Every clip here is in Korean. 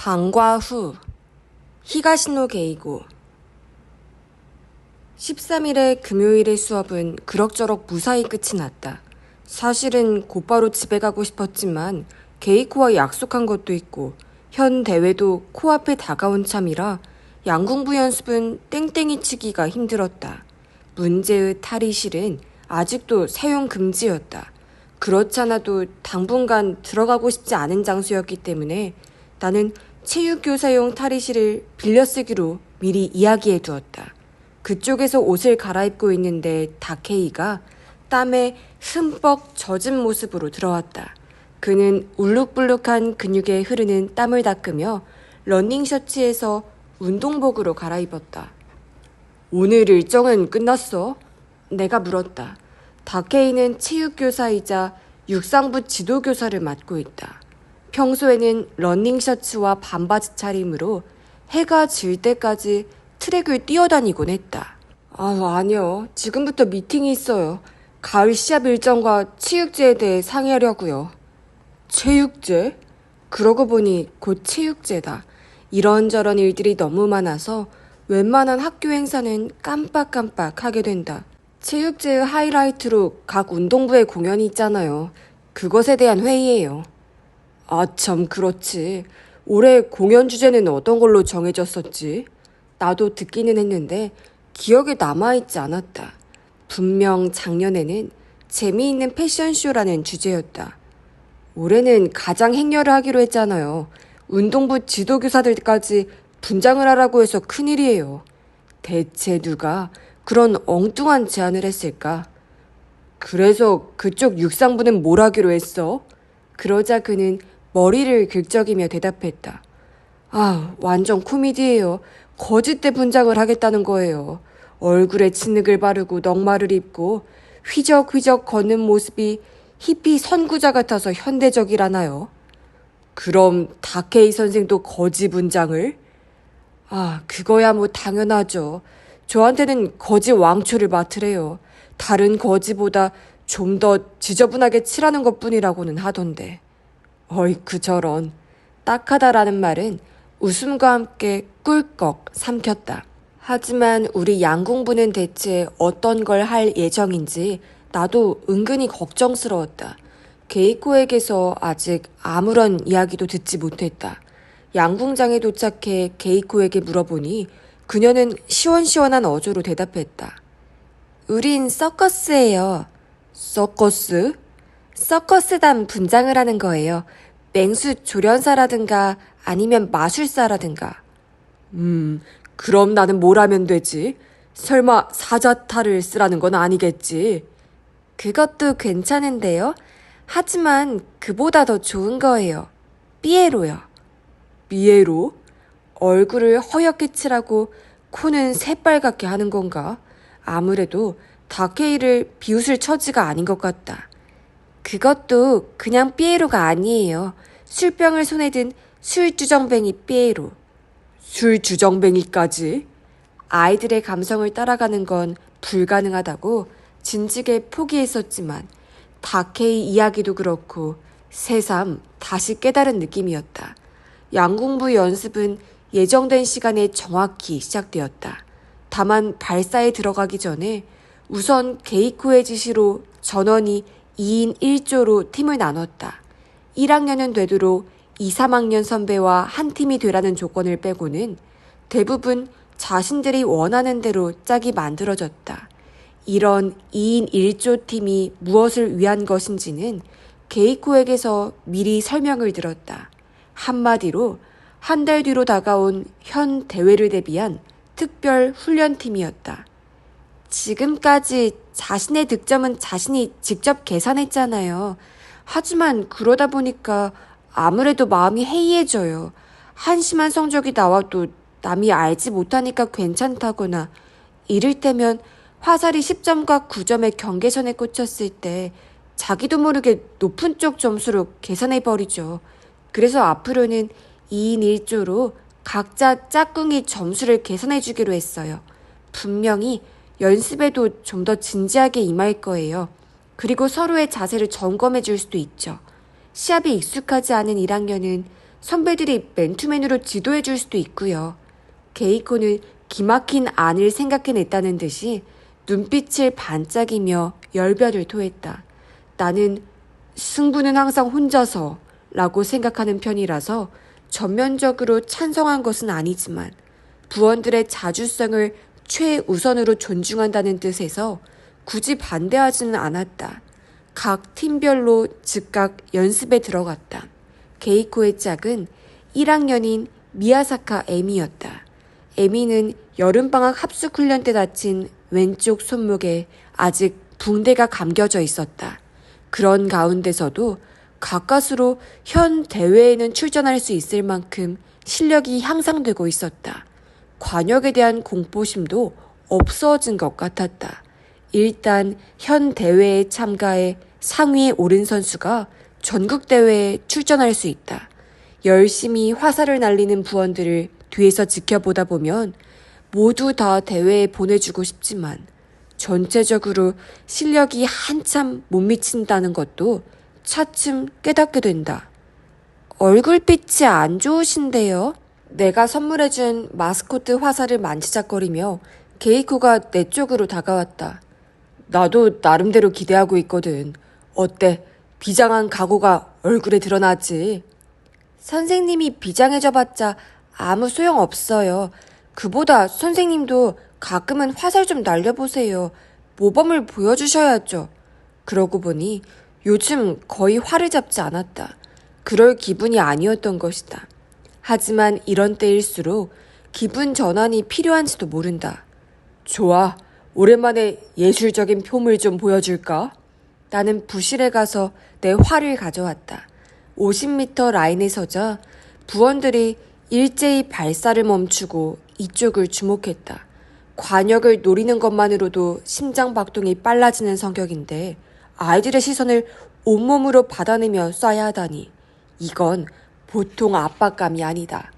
방과 후 히가시노 게이고 13일의 금요일의 수업은 그럭저럭 무사히 끝이 났다. 사실은 곧바로 집에 가고 싶었지만 게이코와 약속한 것도 있고 현 대회도 코앞에 다가온 참이라 양궁부 연습은 땡땡이 치기가 힘들었다. 문제의 탈의실은 아직도 사용 금지였다. 그렇잖아도 당분간 들어가고 싶지 않은 장소였기 때문에 나는 체육교사용 탈의실을 빌려 쓰기로 미리 이야기해 두었다. 그쪽에서 옷을 갈아입고 있는데 다케이가 땀에 흠뻑 젖은 모습으로 들어왔다. 그는 울룩불룩한 근육에 흐르는 땀을 닦으며 러닝 셔츠에서 운동복으로 갈아입었다. 오늘 일정은 끝났어? 내가 물었다. 다케이는 체육교사이자 육상부 지도교사를 맡고 있다. 평소에는 러닝 셔츠와 반바지 차림으로 해가 질 때까지 트랙을 뛰어다니곤 했다. 아니요. 지금부터 미팅이 있어요. 가을 시합 일정과 체육제에 대해 상의하려고요. 체육제? 그러고 보니 곧 체육제다. 이런저런 일들이 너무 많아서 웬만한 학교 행사는 깜빡깜빡 하게 된다. 체육제의 하이라이트로 각 운동부의 공연이 있잖아요. 그것에 대한 회의예요. 참 그렇지. 올해 공연 주제는 어떤 걸로 정해졌었지? 나도 듣기는 했는데 기억에 남아있지 않았다. 분명 작년에는 재미있는 패션쇼라는 주제였다. 올해는 가장 행렬을 하기로 했잖아요. 운동부 지도교사들까지 분장을 하라고 해서 큰일이에요. 대체 누가 그런 엉뚱한 제안을 했을까? 그래서 그쪽 육상부는 뭘 하기로 했어? 그러자 그는 머리를 긁적이며 대답했다. 완전 코미디예요. 거짓대 분장을 하겠다는 거예요. 얼굴에 진흙을 바르고 넉마를 입고 휘적휘적 걷는 모습이 히피 선구자 같아서 현대적이라나요? 그럼 다케이 선생도 거지 분장을? 그거야 뭐 당연하죠. 저한테는 거지 왕초를 맡으래요. 다른 거지보다 좀 더 지저분하게 칠하는 것뿐이라고는 하던데. 어이쿠 저런. 딱하다라는 말은 웃음과 함께 꿀꺽 삼켰다. 하지만 우리 양궁부는 대체 어떤 걸 할 예정인지 나도 은근히 걱정스러웠다. 게이코에게서 아직 아무런 이야기도 듣지 못했다. 양궁장에 도착해 게이코에게 물어보니 그녀는 시원시원한 어조로 대답했다. 우린 서커스예요. 서커스? 서커스단 분장을 하는 거예요. 맹수 조련사라든가 아니면 마술사라든가. 그럼 나는 뭘 하면 되지? 설마 사자탈을 쓰라는 건 아니겠지? 그것도 괜찮은데요. 하지만 그보다 더 좋은 거예요. 삐에로요. 삐에로? 얼굴을 허옇게 칠하고 코는 새빨갛게 하는 건가? 아무래도 다케이를 비웃을 처지가 아닌 것 같다. 그것도 그냥 삐에로가 아니에요. 술병을 손에 든 술주정뱅이 삐에로. 술주정뱅이까지? 아이들의 감성을 따라가는 건 불가능하다고 진즉에 포기했었지만 다케이 이야기도 그렇고 새삼 다시 깨달은 느낌이었다. 양궁부 연습은 예정된 시간에 정확히 시작되었다. 다만 발사에 들어가기 전에 우선 게이코의 지시로 전원이 2인 1조로 팀을 나눴다. 1학년은 되도록 2, 3학년 선배와 한 팀이 되라는 조건을 빼고는 대부분 자신들이 원하는 대로 짝이 만들어졌다. 이런 2인 1조 팀이 무엇을 위한 것인지는 게이코에게서 미리 설명을 들었다. 한마디로 한 달 뒤로 다가온 현 대회를 대비한 특별 훈련팀이었다. 지금까지 자신의 득점은 자신이 직접 계산했잖아요. 하지만 그러다 보니까 아무래도 마음이 해이해져요. 한심한 성적이 나와도 남이 알지 못하니까 괜찮다거나 이를테면 화살이 10점과 9점의 경계선에 꽂혔을 때 자기도 모르게 높은 쪽 점수로 계산해버리죠. 그래서 앞으로는 2인 1조로 각자 짝꿍이 점수를 계산해주기로 했어요. 분명히 연습에도 좀 더 진지하게 임할 거예요. 그리고 서로의 자세를 점검해 줄 수도 있죠. 시합에 익숙하지 않은 1학년은 선배들이 맨투맨으로 지도해 줄 수도 있고요. 게이코는 기막힌 안을 생각해냈다는 듯이 눈빛을 반짝이며 열변을 토했다. 나는 승부는 항상 혼자서 라고 생각하는 편이라서 전면적으로 찬성한 것은 아니지만 부원들의 자주성을 최우선으로 존중한다는 뜻에서 굳이 반대하지는 않았다. 각 팀별로 즉각 연습에 들어갔다. 게이코의 짝은 1학년인 미야사카 에미였다. 에미는 여름방학 합숙훈련 때 다친 왼쪽 손목에 아직 붕대가 감겨져 있었다. 그런 가운데서도 가까스로 현 대회에는 출전할 수 있을 만큼 실력이 향상되고 있었다. 관역에 대한 공포심도 없어진 것 같았다. 일단 현 대회에 참가해 상위에 오른 선수가 전국대회에 출전할 수 있다. 열심히 화살을 날리는 부원들을 뒤에서 지켜보다 보면 모두 다 대회에 보내주고 싶지만 전체적으로 실력이 한참 못 미친다는 것도 차츰 깨닫게 된다. 얼굴빛이 안 좋으신데요? 내가 선물해준 마스코트 화살을 만지작거리며 게이코가 내 쪽으로 다가왔다. 나도 나름대로 기대하고 있거든. 어때? 비장한 각오가 얼굴에 드러나지? 선생님이 비장해져봤자 아무 소용 없어요. 그보다 선생님도 가끔은 화살 좀 날려보세요. 모범을 보여주셔야죠. 그러고 보니 요즘 거의 활을 잡지 않았다. 그럴 기분이 아니었던 것이다. 하지만 이런 때일수록 기분 전환이 필요한지도 모른다. 좋아. 오랜만에 예술적인 폼을 좀 보여줄까? 나는 부실에 가서 내 활을 가져왔다. 50m 라인에 서자 부원들이 일제히 발사를 멈추고 이쪽을 주목했다. 관역을 노리는 것만으로도 심장 박동이 빨라지는 성격인데 아이들의 시선을 온몸으로 받아내며 쏴야 하다니 이건 보통 압박감이 아니다.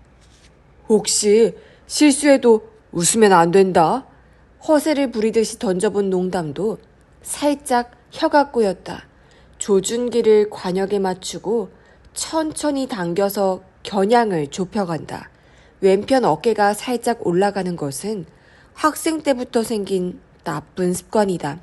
혹시 실수해도 웃으면 안 된다. 허세를 부리듯이 던져본 농담도 살짝 혀가 꼬였다. 조준기를 관역에 맞추고 천천히 당겨서 겨냥을 좁혀간다. 왼편 어깨가 살짝 올라가는 것은 학생 때부터 생긴 나쁜 습관이다.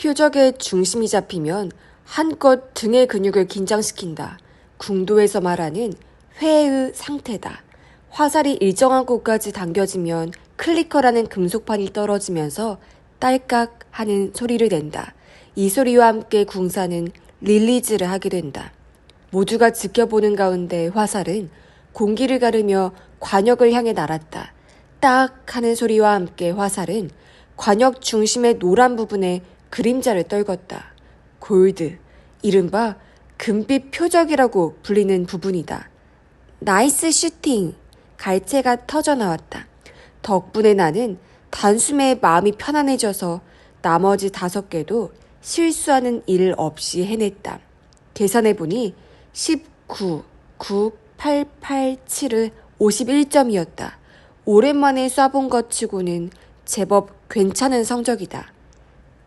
표적의 중심이 잡히면 한껏 등의 근육을 긴장시킨다. 궁도에서 말하는 회의 상태다. 화살이 일정한 곳까지 당겨지면 클리커라는 금속판이 떨어지면서 딸깍 하는 소리를 낸다. 이 소리와 함께 궁사는 릴리즈를 하게 된다. 모두가 지켜보는 가운데 화살은 공기를 가르며 관역을 향해 날았다. 딱 하는 소리와 함께 화살은 관역 중심의 노란 부분에 그림자를 떨궜다. 골드, 이른바 금빛 표적이라고 불리는 부분이다. 나이스 슈팅! 갈채가 터져나왔다. 덕분에 나는 단숨에 마음이 편안해져서 나머지 5개도 실수하는 일 없이 해냈다. 계산해보니 19, 9, 8, 8, 7을 51점이었다. 오랜만에 쏴본 것 치고는 제법 괜찮은 성적이다.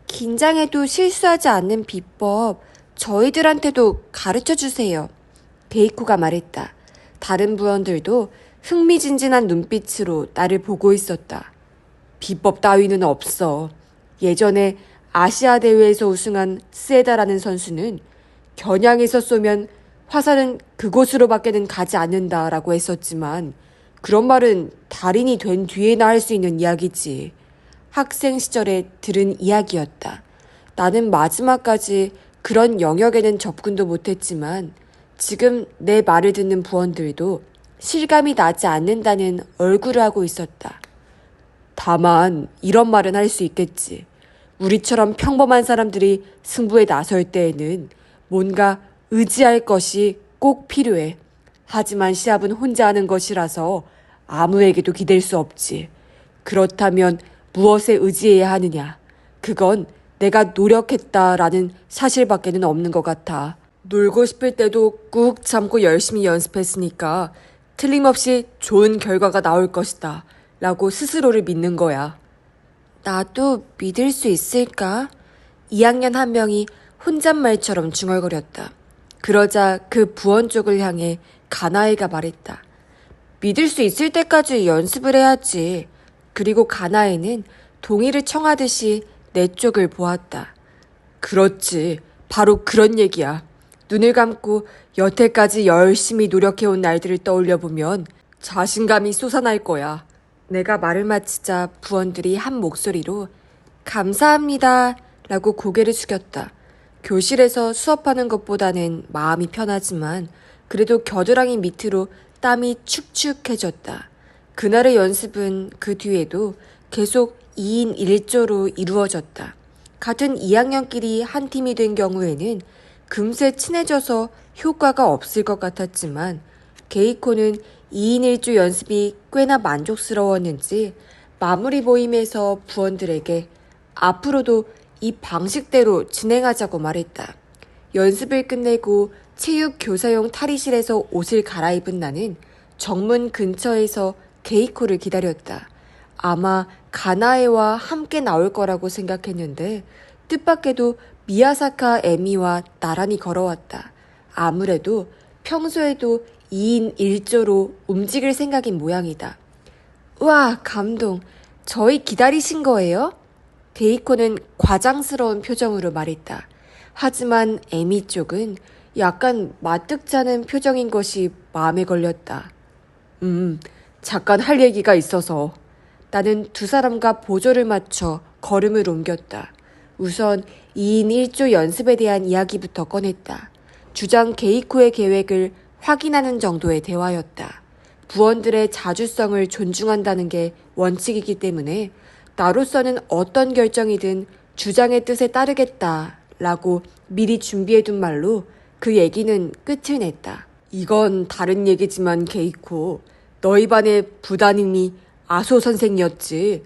긴장해도 실수하지 않는 비법 저희들한테도 가르쳐주세요. 게이코가 말했다. 다른 부원들도 흥미진진한 눈빛으로 나를 보고 있었다. 비법 따위는 없어. 예전에 아시아 대회에서 우승한 스에다라는 선수는 겨냥해서 쏘면 화살은 그곳으로밖에는 가지 않는다라고 했었지만 그런 말은 달인이 된 뒤에나 할 수 있는 이야기지. 학생 시절에 들은 이야기였다. 나는 마지막까지 그런 영역에는 접근도 못했지만 지금 내 말을 듣는 부원들도 실감이 나지 않는다는 얼굴을 하고 있었다. 다만 이런 말은 할 수 있겠지. 우리처럼 평범한 사람들이 승부에 나설 때에는 뭔가 의지할 것이 꼭 필요해. 하지만 시합은 혼자 하는 것이라서 아무에게도 기댈 수 없지. 그렇다면 무엇에 의지해야 하느냐? 그건 내가 노력했다라는 사실밖에는 없는 것 같아. 놀고 싶을 때도 꾹 참고 열심히 연습했으니까 틀림없이 좋은 결과가 나올 것이다 라고 스스로를 믿는 거야. 나도 믿을 수 있을까? 2학년 한 명이 혼잣말처럼 중얼거렸다. 그러자 그 부원 쪽을 향해 가나에가 말했다. 믿을 수 있을 때까지 연습을 해야지. 그리고 가나에는 동의를 청하듯이 내 쪽을 보았다. 그렇지. 바로 그런 얘기야. 눈을 감고 여태까지 열심히 노력해온 날들을 떠올려보면 자신감이 솟아날 거야. 내가 말을 마치자 부원들이 한 목소리로 감사합니다 라고 고개를 숙였다. 교실에서 수업하는 것보다는 마음이 편하지만 그래도 겨드랑이 밑으로 땀이 축축해졌다. 그날의 연습은 그 뒤에도 계속 2인 1조로 이루어졌다. 같은 2학년끼리 한 팀이 된 경우에는 금세 친해져서 효과가 없을 것 같았지만 게이코는 2인 1조 연습이 꽤나 만족스러웠는지 마무리 모임에서 부원들에게 앞으로도 이 방식대로 진행하자고 말했다. 연습을 끝내고 체육 교사용 탈의실에서 옷을 갈아입은 나는 정문 근처에서 게이코를 기다렸다. 아마 가나에와 함께 나올 거라고 생각했는데 뜻밖에도 미야사카 에미와 나란히 걸어왔다. 아무래도 평소에도 2인 1조로 움직일 생각인 모양이다. 우와, 감동. 저희 기다리신 거예요? 데이코는 과장스러운 표정으로 말했다. 하지만 에미 쪽은 약간 마뜩자는 표정인 것이 마음에 걸렸다. 잠깐 할 얘기가 있어서. 나는 두 사람과 보조를 맞춰 걸음을 옮겼다. 우선 2인 1조 연습에 대한 이야기부터 꺼냈다. 주장 게이코의 계획을 확인하는 정도의 대화였다. 부원들의 자주성을 존중한다는 게 원칙이기 때문에 나로서는 어떤 결정이든 주장의 뜻에 따르겠다라고 미리 준비해둔 말로 그 얘기는 끝을 냈다. 이건 다른 얘기지만 게이코, 너희 반의 부담임이 아소 선생이었지.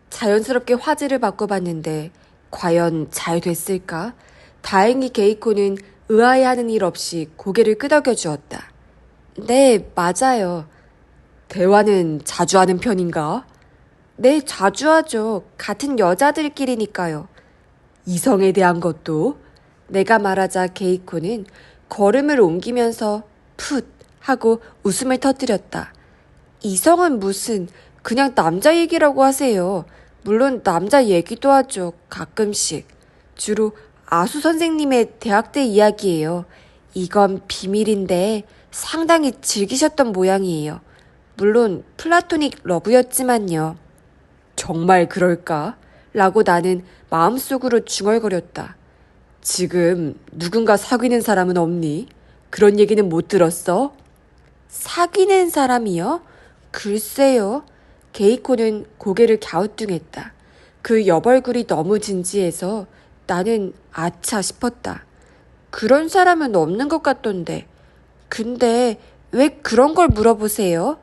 자연스럽게 화제를 바꿔봤는데 과연 잘 됐을까? 다행히 게이코는 의아해하는 일 없이 고개를 끄덕여 주었다. 네, 맞아요. 대화는 자주 하는 편인가? 네, 자주 하죠. 같은 여자들끼리니까요. 이성에 대한 것도? 내가 말하자 게이코는 걸음을 옮기면서 풋 하고 웃음을 터뜨렸다. 이성은 무슨, 그냥 남자 얘기라고 하세요. 물론 남자 얘기도 하죠. 가끔씩. 주로 아수 선생님의 대학 때 이야기예요. 이건 비밀인데 상당히 즐기셨던 모양이에요. 물론 플라토닉 러브였지만요. 정말 그럴까? 라고 나는 마음속으로 중얼거렸다. 지금 누군가 사귀는 사람은 없니? 그런 얘기는 못 들었어? 사귀는 사람이요? 글쎄요. 게이코는 고개를 갸우뚱했다. 그 옆얼굴이 너무 진지해서 나는 아차 싶었다. 그런 사람은 없는 것 같던데. 근데 왜 그런 걸 물어보세요?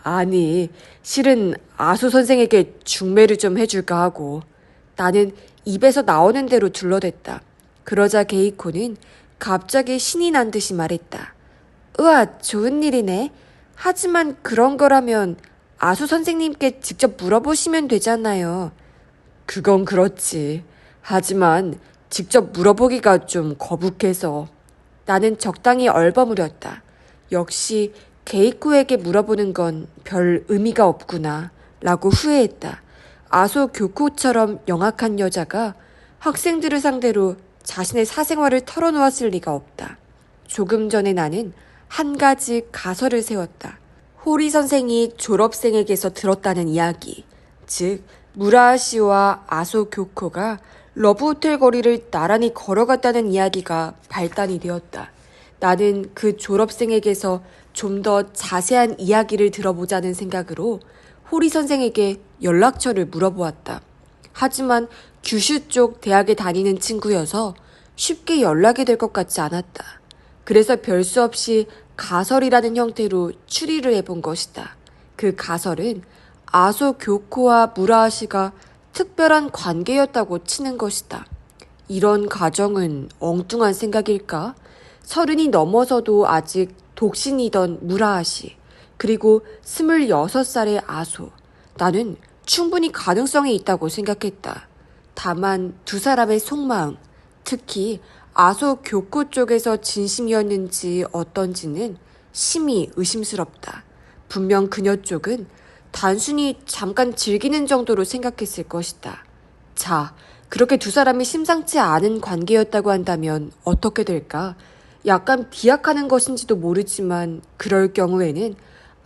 아니, 실은 아수 선생에게 중매를 좀 해줄까 하고. 나는 입에서 나오는 대로 둘러댔다. 그러자 게이코는 갑자기 신이 난 듯이 말했다. 우와, 좋은 일이네. 하지만 그런 거라면 아수 선생님께 직접 물어보시면 되잖아요. 그건 그렇지. 하지만 직접 물어보기가 좀 거북해서. 나는 적당히 얼버무렸다. 역시 게이코에게 물어보는 건 별 의미가 없구나 라고 후회했다. 아소 교코처럼 영악한 여자가 학생들을 상대로 자신의 사생활을 털어놓았을 리가 없다. 조금 전에 나는 한 가지 가설을 세웠다. 호리 선생이 졸업생에게서 들었다는 이야기. 즉 무라하 씨와 아소 교코가 러브호텔 거리를 나란히 걸어갔다는 이야기가 발단이 되었다. 나는 그 졸업생에게서 좀 더 자세한 이야기를 들어보자는 생각으로 호리 선생에게 연락처를 물어보았다. 하지만 규슈 쪽 대학에 다니는 친구여서 쉽게 연락이 될 것 같지 않았다. 그래서 별 수 없이 가설이라는 형태로 추리를 해본 것이다. 그 가설은 아소 교코와 무라하 씨가 특별한 관계였다고 치는 것이다. 이런 가정은 엉뚱한 생각일까? 30이 넘어서도 아직 독신이던 무라하 씨, 그리고 26살의 아소. 나는 충분히 가능성이 있다고 생각했다. 다만 두 사람의 속마음, 특히 아소 교코 쪽에서 진심이었는지 어떤지는 심히 의심스럽다. 분명 그녀 쪽은 단순히 잠깐 즐기는 정도로 생각했을 것이다. 자, 그렇게 두 사람이 심상치 않은 관계였다고 한다면 어떻게 될까? 약간 비약하는 것인지도 모르지만 그럴 경우에는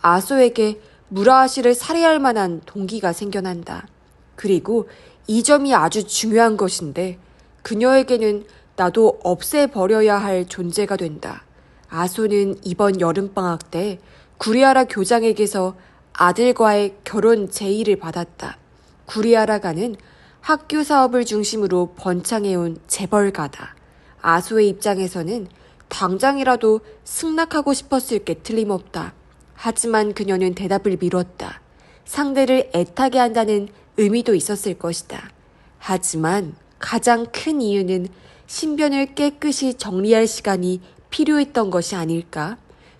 아소에게 무라하시를 살해할 만한 동기가 생겨난다. 그리고 이 점이 아주 중요한 것인데 그녀에게는 나도 없애버려야 할 존재가 된다. 아소는 이번 여름방학 때 구리아라 교장에게서 아들과의 결혼 제의를 받았다. 구리아라가는 학교 사업을 중심으로 번창해온 재벌가다. 아소의 입장에서는 당장이라도 승낙하고 싶었을 게 틀림없다. 하지만 그녀는 대답을 미뤘다. 상대를 애타게 한다는 의미도 있었을 것이다. 하지만 가장 큰 이유는 신변을 깨끗이 정리할 시간이 필요했던 것이 아닐까?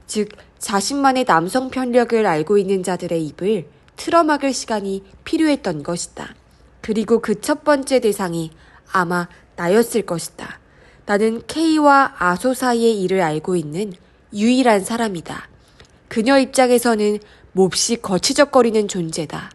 즉, 자신만의 남성 편력을 알고 있는 자들의 입을 틀어막을 시간이 필요했던 것이다. 그리고 그 첫 번째 대상이 아마 나였을 것이다. 나는 K와 아소 사이의 일을 알고 있는 유일한 사람이다. 그녀 입장에서는 몹시 거치적거리는 존재다.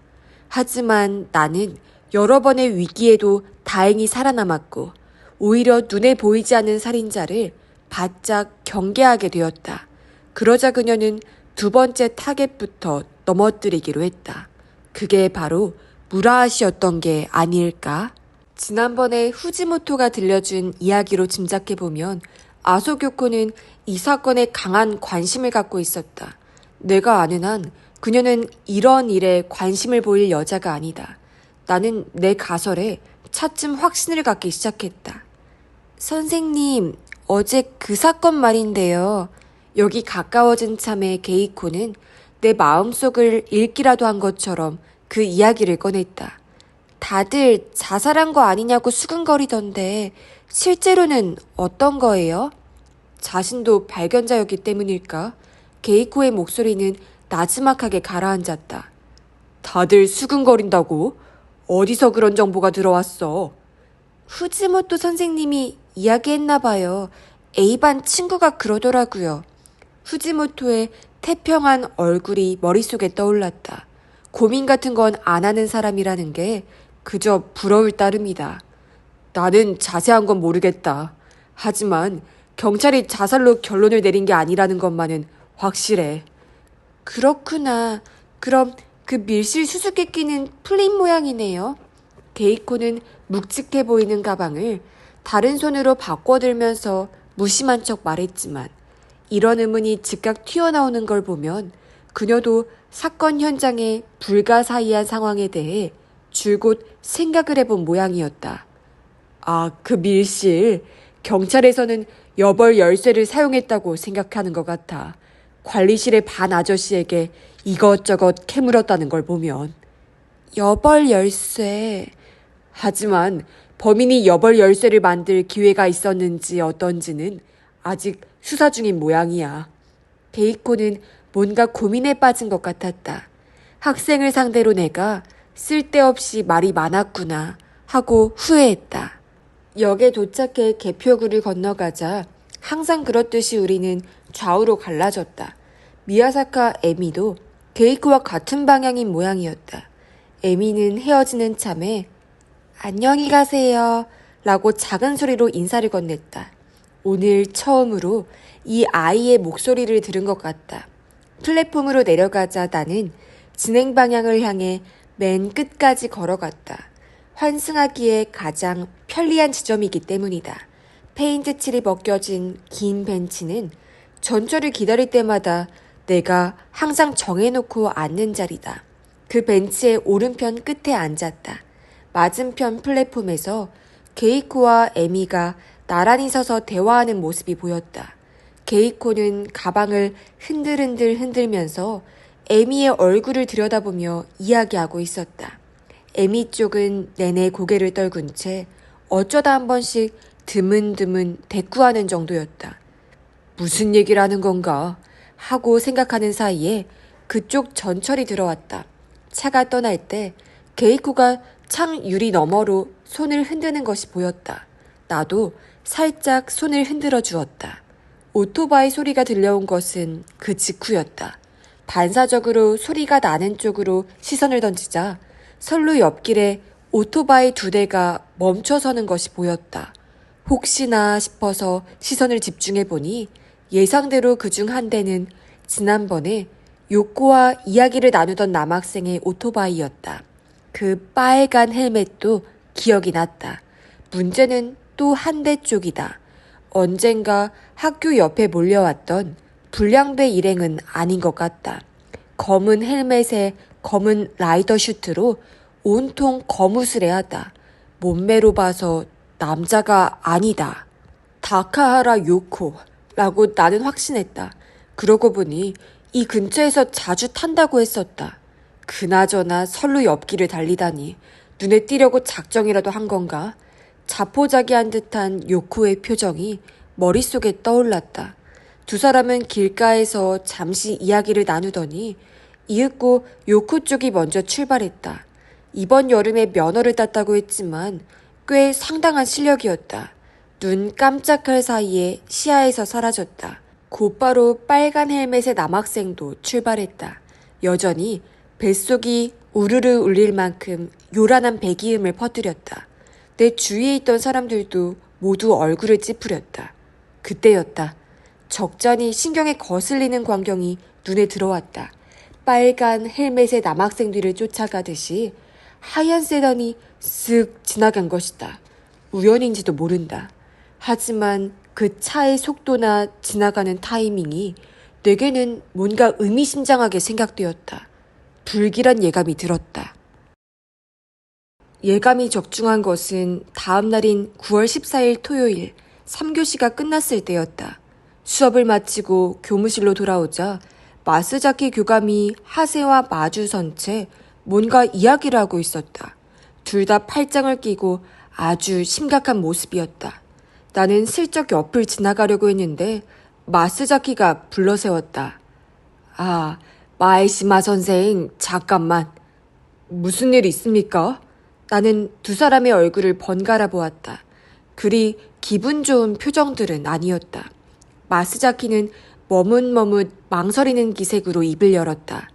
하지만 나는 여러 번의 위기에도 다행히 살아남았고 오히려 눈에 보이지 않는 살인자를 바짝 경계하게 되었다. 그러자 그녀는 두 번째 타겟부터 넘어뜨리기로 했다. 그게 바로 무라하시였던 게 아닐까? 지난번에 후지모토가 들려준 이야기로 짐작해보면 아소교코는 이 사건에 강한 관심을 갖고 있었다. 내가 아는 한 그녀는 이런 일에 관심을 보일 여자가 아니다. 나는 내 가설에 차츰 확신을 갖기 시작했다. 선생님, 어제 그 사건 말인데요. 여기 가까워진 참에 게이코는 내 마음속을 읽기라도 한 것처럼 그 이야기를 꺼냈다. 다들 자살한 거 아니냐고 수근거리던데 실제로는 어떤 거예요? 자신도 발견자였기 때문일까? 게이코의 목소리는 나지막하게 가라앉았다. 다들 수근거린다고? 어디서 그런 정보가 들어왔어? 후지모토 선생님이 이야기했나 봐요. A반 친구가 그러더라고요. 후지모토의 태평한 얼굴이 머릿속에 떠올랐다. 고민 같은 건 안 하는 사람이라는 게 그저 부러울 따름이다. 나는 자세한 건 모르겠다. 하지만 경찰이 자살로 결론을 내린 게 아니라는 것만은 확실해. 그렇구나. 그럼 그 밀실 수수께끼는 풀린 모양이네요. 게이코는 묵직해 보이는 가방을 다른 손으로 바꿔들면서 무심한 척 말했지만 이런 의문이 즉각 튀어나오는 걸 보면 그녀도 사건 현장의 불가사의한 상황에 대해 줄곧 생각을 해본 모양이었다. 아, 그 밀실. 경찰에서는 여벌 열쇠를 사용했다고 생각하는 것 같아. 관리실의 반 아저씨에게 이것저것 캐물었다는 걸 보면. 여벌 열쇠. 하지만 범인이 여벌 열쇠를 만들 기회가 있었는지 어떤지는 아직 수사 중인 모양이야. 게이코는 뭔가 고민에 빠진 것 같았다. 학생을 상대로 내가 쓸데없이 말이 많았구나 하고 후회했다. 역에 도착해 개표구를 건너가자 항상 그렇듯이 우리는 좌우로 갈라졌다. 미야사카 에미도 게이코와 같은 방향인 모양이었다. 에미는 헤어지는 참에 안녕히 가세요 라고 작은 소리로 인사를 건넸다. 오늘 처음으로 이 아이의 목소리를 들은 것 같다. 플랫폼으로 내려가자 나는 진행 방향을 향해 맨 끝까지 걸어갔다. 환승하기에 가장 편리한 지점이기 때문이다. 페인트 칠이 벗겨진 긴 벤치는 전철을 기다릴 때마다 내가 항상 정해놓고 앉는 자리다. 그 벤치의 오른편 끝에 앉았다. 맞은편 플랫폼에서 게이코와 에미가 나란히 서서 대화하는 모습이 보였다. 게이코는 가방을 흔들흔들 흔들면서 에미의 얼굴을 들여다보며 이야기하고 있었다. 에미 쪽은 내내 고개를 떨군 채 어쩌다 한 번씩 드문드문 대꾸하는 정도였다. 무슨 얘기를 하는 건가 하고 생각하는 사이에 그쪽 전철이 들어왔다. 차가 떠날 때 게이코가 창 유리 너머로 손을 흔드는 것이 보였다. 나도 살짝 손을 흔들어 주었다. 오토바이 소리가 들려온 것은 그 직후였다. 반사적으로 소리가 나는 쪽으로 시선을 던지자 선로 옆길에 오토바이 2대가 멈춰서는 것이 보였다. 혹시나 싶어서 시선을 집중해보니 예상대로 그중 한 대는 지난번에 요코와 이야기를 나누던 남학생의 오토바이였다. 그 빨간 헬멧도 기억이 났다. 문제는 또 한 대 쪽이다. 언젠가 학교 옆에 몰려왔던 불량배 일행은 아닌 것 같다. 검은 헬멧에 검은 라이더 슈트로 온통 거무스레하다. 몸매로 봐서 남자가 아니다. 다카하라 요코라고 나는 확신했다. 그러고 보니 이 근처에서 자주 탄다고 했었다. 그나저나 선로 옆길을 달리다니 눈에 띄려고 작정이라도 한 건가? 자포자기한 듯한 요코의 표정이 머릿속에 떠올랐다. 두 사람은 길가에서 잠시 이야기를 나누더니 이윽고 요코 쪽이 먼저 출발했다. 이번 여름에 면허를 땄다고 했지만 꽤 상당한 실력이었다. 눈 깜짝할 사이에 시야에서 사라졌다. 곧바로 빨간 헬멧의 남학생도 출발했다. 여전히 뱃속이 우르르 울릴 만큼 요란한 배기음을 퍼뜨렸다. 내 주위에 있던 사람들도 모두 얼굴을 찌푸렸다. 그때였다. 적잖이 신경에 거슬리는 광경이 눈에 들어왔다. 빨간 헬멧의 남학생 뒤를 쫓아가듯이 하얀 세단이 쓱 지나간 것이다. 우연인지도 모른다. 하지만 그 차의 속도나 지나가는 타이밍이 내게는 뭔가 의미심장하게 생각되었다. 불길한 예감이 들었다. 예감이 적중한 것은 다음 날인 9월 14일 토요일 3교시가 끝났을 때였다. 수업을 마치고 교무실로 돌아오자 마스자키 교감이 하세와 마주선 채 뭔가 이야기를 하고 있었다. 둘 다 팔짱을 끼고 아주 심각한 모습이었다. 나는 슬쩍 옆을 지나가려고 했는데 마스자키가 불러세웠다. 아, 마에시마 선생, 잠깐만. 무슨 일 있습니까? 나는 두 사람의 얼굴을 번갈아 보았다. 그리 기분 좋은 표정들은 아니었다. 마스자키는 머뭇머뭇 망설이는 기색으로 입을 열었다.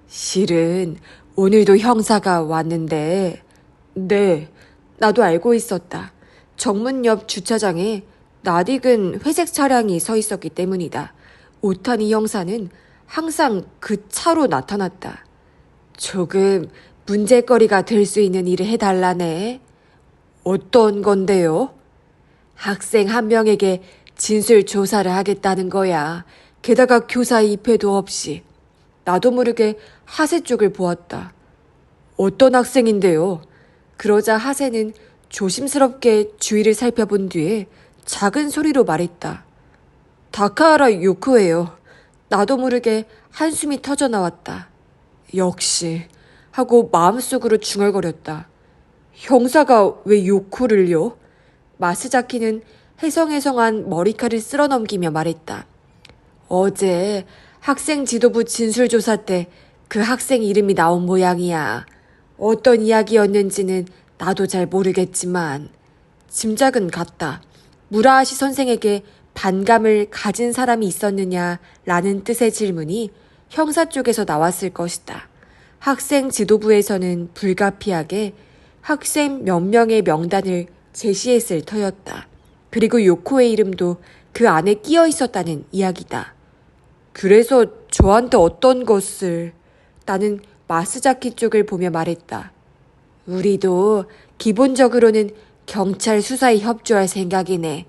실은 오늘도 형사가 왔는데. 네, 나도 알고 있었다. 정문 옆 주차장에 낯익은 회색 차량이 서 있었기 때문이다. 오타니 형사는 항상 그 차로 나타났다. 조금 문제거리가 될 수 있는 일을 해달라네. 어떤 건데요? 학생 한 명에게 진술 조사를 하겠다는 거야. 게다가 교사의 입회도 없이. 나도 모르게 하세 쪽을 보았다. 어떤 학생인데요? 그러자 하세는 조심스럽게 주위를 살펴본 뒤에 작은 소리로 말했다. 다카하라 요코예요. 나도 모르게 한숨이 터져 나왔다. 역시 하고 마음속으로 중얼거렸다. 형사가 왜 요코를요? 마스자키는 해성해성한 머리칼을 쓸어 넘기며 말했다. 어제 학생 지도부 진술조사 때 그 학생 이름이 나온 모양이야. 어떤 이야기였는지는 나도 잘 모르겠지만 짐작은 같다. 무라하시 선생에게 반감을 가진 사람이 있었느냐라는 뜻의 질문이 형사 쪽에서 나왔을 것이다. 학생 지도부에서는 불가피하게 학생 몇 명의 명단을 제시했을 터였다. 그리고 요코의 이름도 그 안에 끼어 있었다는 이야기다. 그래서 저한테 어떤 것을... 나는 마스자키 쪽을 보며 말했다. 우리도 기본적으로는 경찰 수사에 협조할 생각이네.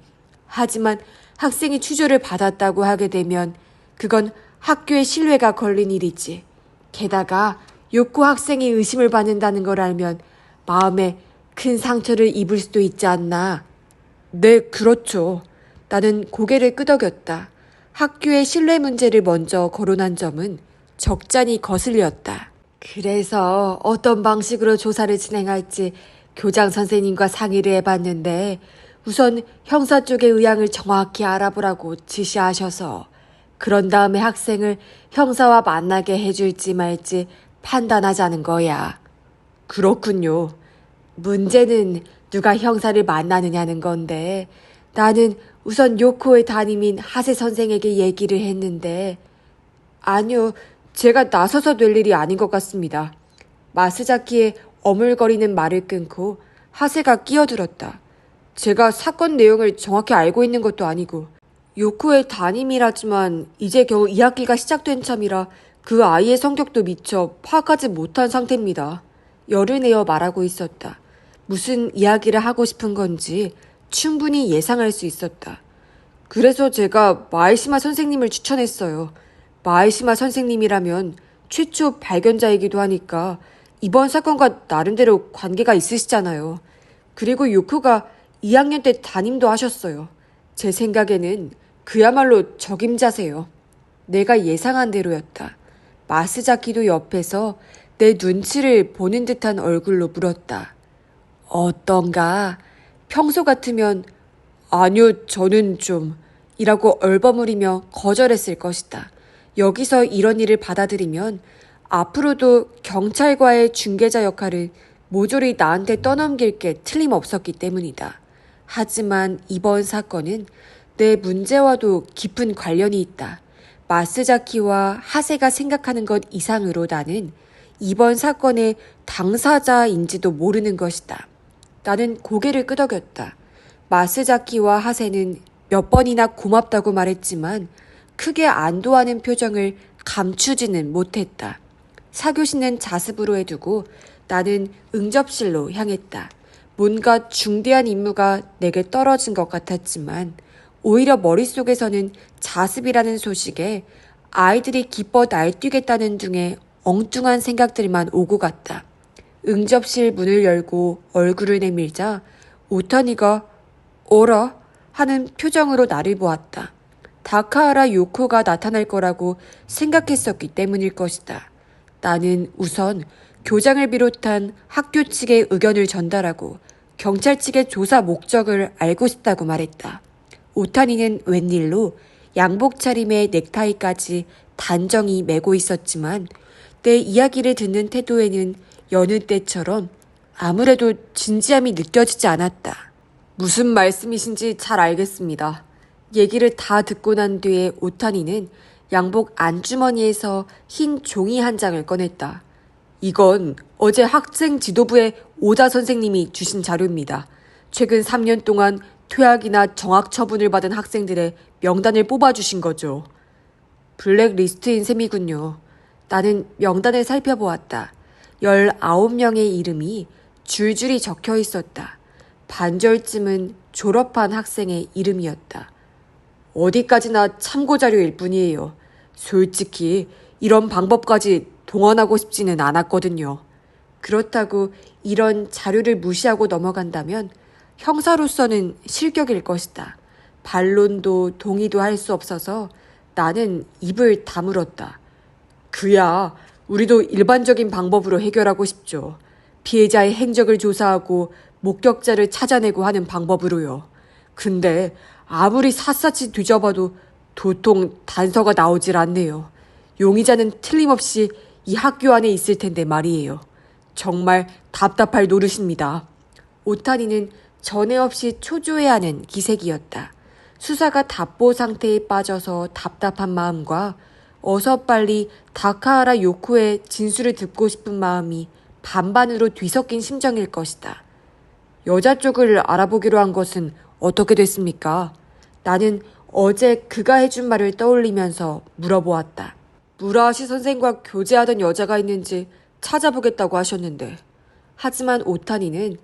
하지만 학생이 추조를 받았다고 하게 되면 그건 학교의 신뢰가 걸린 일이지. 게다가 요코 학생이 의심을 받는다는 걸 알면 마음에 큰 상처를 입을 수도 있지 않나. 네, 그렇죠. 나는 고개를 끄덕였다. 학교의 신뢰 문제를 먼저 거론한 점은 적잖이 거슬렸다. 그래서 어떤 방식으로 조사를 진행할지 교장 선생님과 상의를 해봤는데 우선 형사 쪽의 의향을 정확히 알아보라고 지시하셔서 그런 다음에 학생을 형사와 만나게 해줄지 말지 판단하자는 거야. 그렇군요. 문제는 누가 형사를 만나느냐는 건데 나는 우선 요코의 담임인 하세 선생에게 얘기를 했는데, 아니요, 제가 나서서 될 일이 아닌 것 같습니다. 마스자키의 어물거리는 말을 끊고 하세가 끼어들었다. 제가 사건 내용을 정확히 알고 있는 것도 아니고 요코의 담임이라지만 이제 겨우 2학기가 시작된 참이라 그 아이의 성격도 미처 파악하지 못한 상태입니다. 열을 내어 말하고 있었다. 무슨 이야기를 하고 싶은 건지 충분히 예상할 수 있었다. 그래서 제가 마에시마 선생님을 추천했어요. 마에시마 선생님이라면 최초 발견자이기도 하니까 이번 사건과 나름대로 관계가 있으시잖아요. 그리고 요코가 2학년 때 담임도 하셨어요. 제 생각에는 그야말로 적임자세요. 내가 예상한 대로였다. 마스자키도 옆에서 내 눈치를 보는 듯한 얼굴로 물었다. 어떤가? 평소 같으면 아니요, 저는 좀 이라고 얼버무리며 거절했을 것이다. 여기서 이런 일을 받아들이면 앞으로도 경찰과의 중개자 역할을 모조리 나한테 떠넘길 게 틀림없었기 때문이다. 하지만 이번 사건은 내 문제와도 깊은 관련이 있다. 마스자키와 하세가 생각하는 것 이상으로 나는 이번 사건의 당사자인지도 모르는 것이다. 나는 고개를 끄덕였다. 마스자키와 하세는 몇 번이나 고맙다고 말했지만 크게 안도하는 표정을 감추지는 못했다. 사교시는 자습으로 해두고 나는 응접실로 향했다. 뭔가 중대한 임무가 내게 떨어진 것 같았지만 오히려 머릿속에서는 자습이라는 소식에 아이들이 기뻐 날뛰겠다는 등의 엉뚱한 생각들만 오고 갔다. 응접실 문을 열고 얼굴을 내밀자 오타니가 어라? 하는 표정으로 나를 보았다. 다카하라 요코가 나타날 거라고 생각했었기 때문일 것이다. 나는 우선 교장을 비롯한 학교 측의 의견을 전달하고 경찰 측의 조사 목적을 알고 싶다고 말했다. 오타니는 웬일로 양복 차림에 넥타이까지 단정히 매고 있었지만 내 이야기를 듣는 태도에는 여느 때처럼 아무래도 진지함이 느껴지지 않았다. 무슨 말씀이신지 잘 알겠습니다. 얘기를 다 듣고 난 뒤에 오타니는 양복 안주머니에서 흰 종이 한 장을 꺼냈다. 이건 어제 학생 지도부의 오자 선생님이 주신 자료입니다. 최근 3년 동안 퇴학이나 정학 처분을 받은 학생들의 명단을 뽑아주신 거죠. 블랙리스트인 셈이군요. 나는 명단을 살펴보았다. 19명의 이름이 줄줄이 적혀 있었다. 반절쯤은 졸업한 학생의 이름이었다. 어디까지나 참고자료일 뿐이에요. 솔직히 이런 방법까지 동원하고 싶지는 않았거든요. 그렇다고 이런 자료를 무시하고 넘어간다면 형사로서는 실격일 것이다. 반론도 동의도 할 수 없어서 나는 입을 다물었다. 그야 우리도 일반적인 방법으로 해결하고 싶죠. 피해자의 행적을 조사하고 목격자를 찾아내고 하는 방법으로요. 근데 아무리 샅샅이 뒤져봐도 도통 단서가 나오질 않네요. 용의자는 틀림없이 이 학교 안에 있을 텐데 말이에요. 정말 답답할 노릇입니다. 오타니는 전에 없이 초조해하는 기색이었다. 수사가 답보 상태에 빠져서 답답한 마음과 어서 빨리 다카하라 요코의 진술을 듣고 싶은 마음이 반반으로 뒤섞인 심정일 것이다. 여자 쪽을 알아보기로 한 것은 어떻게 됐습니까? 나는 어제 그가 해준 말을 떠올리면서 물어보았다. 무라시 선생과 교제하던 여자가 있는지 찾아보겠다고 하셨는데. 하지만 오타니는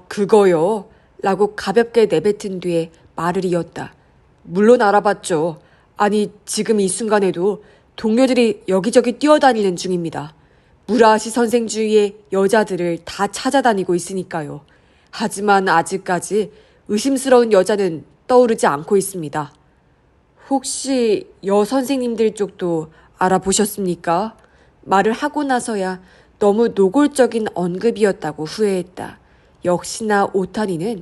그거요? 라고 가볍게 내뱉은 뒤에 말을 이었다. 물론 알아봤죠. 아니, 지금 이 순간에도 동료들이 여기저기 뛰어다니는 중입니다. 무라시 선생 주위의 여자들을 다 찾아다니고 있으니까요. 하지만 아직까지 의심스러운 여자는 떠오르지 않고 있습니다. 혹시 여 선생님들 쪽도 알아보셨습니까? 말을 하고 나서야 너무 노골적인 언급이었다고 후회했다. 역시나 오타니는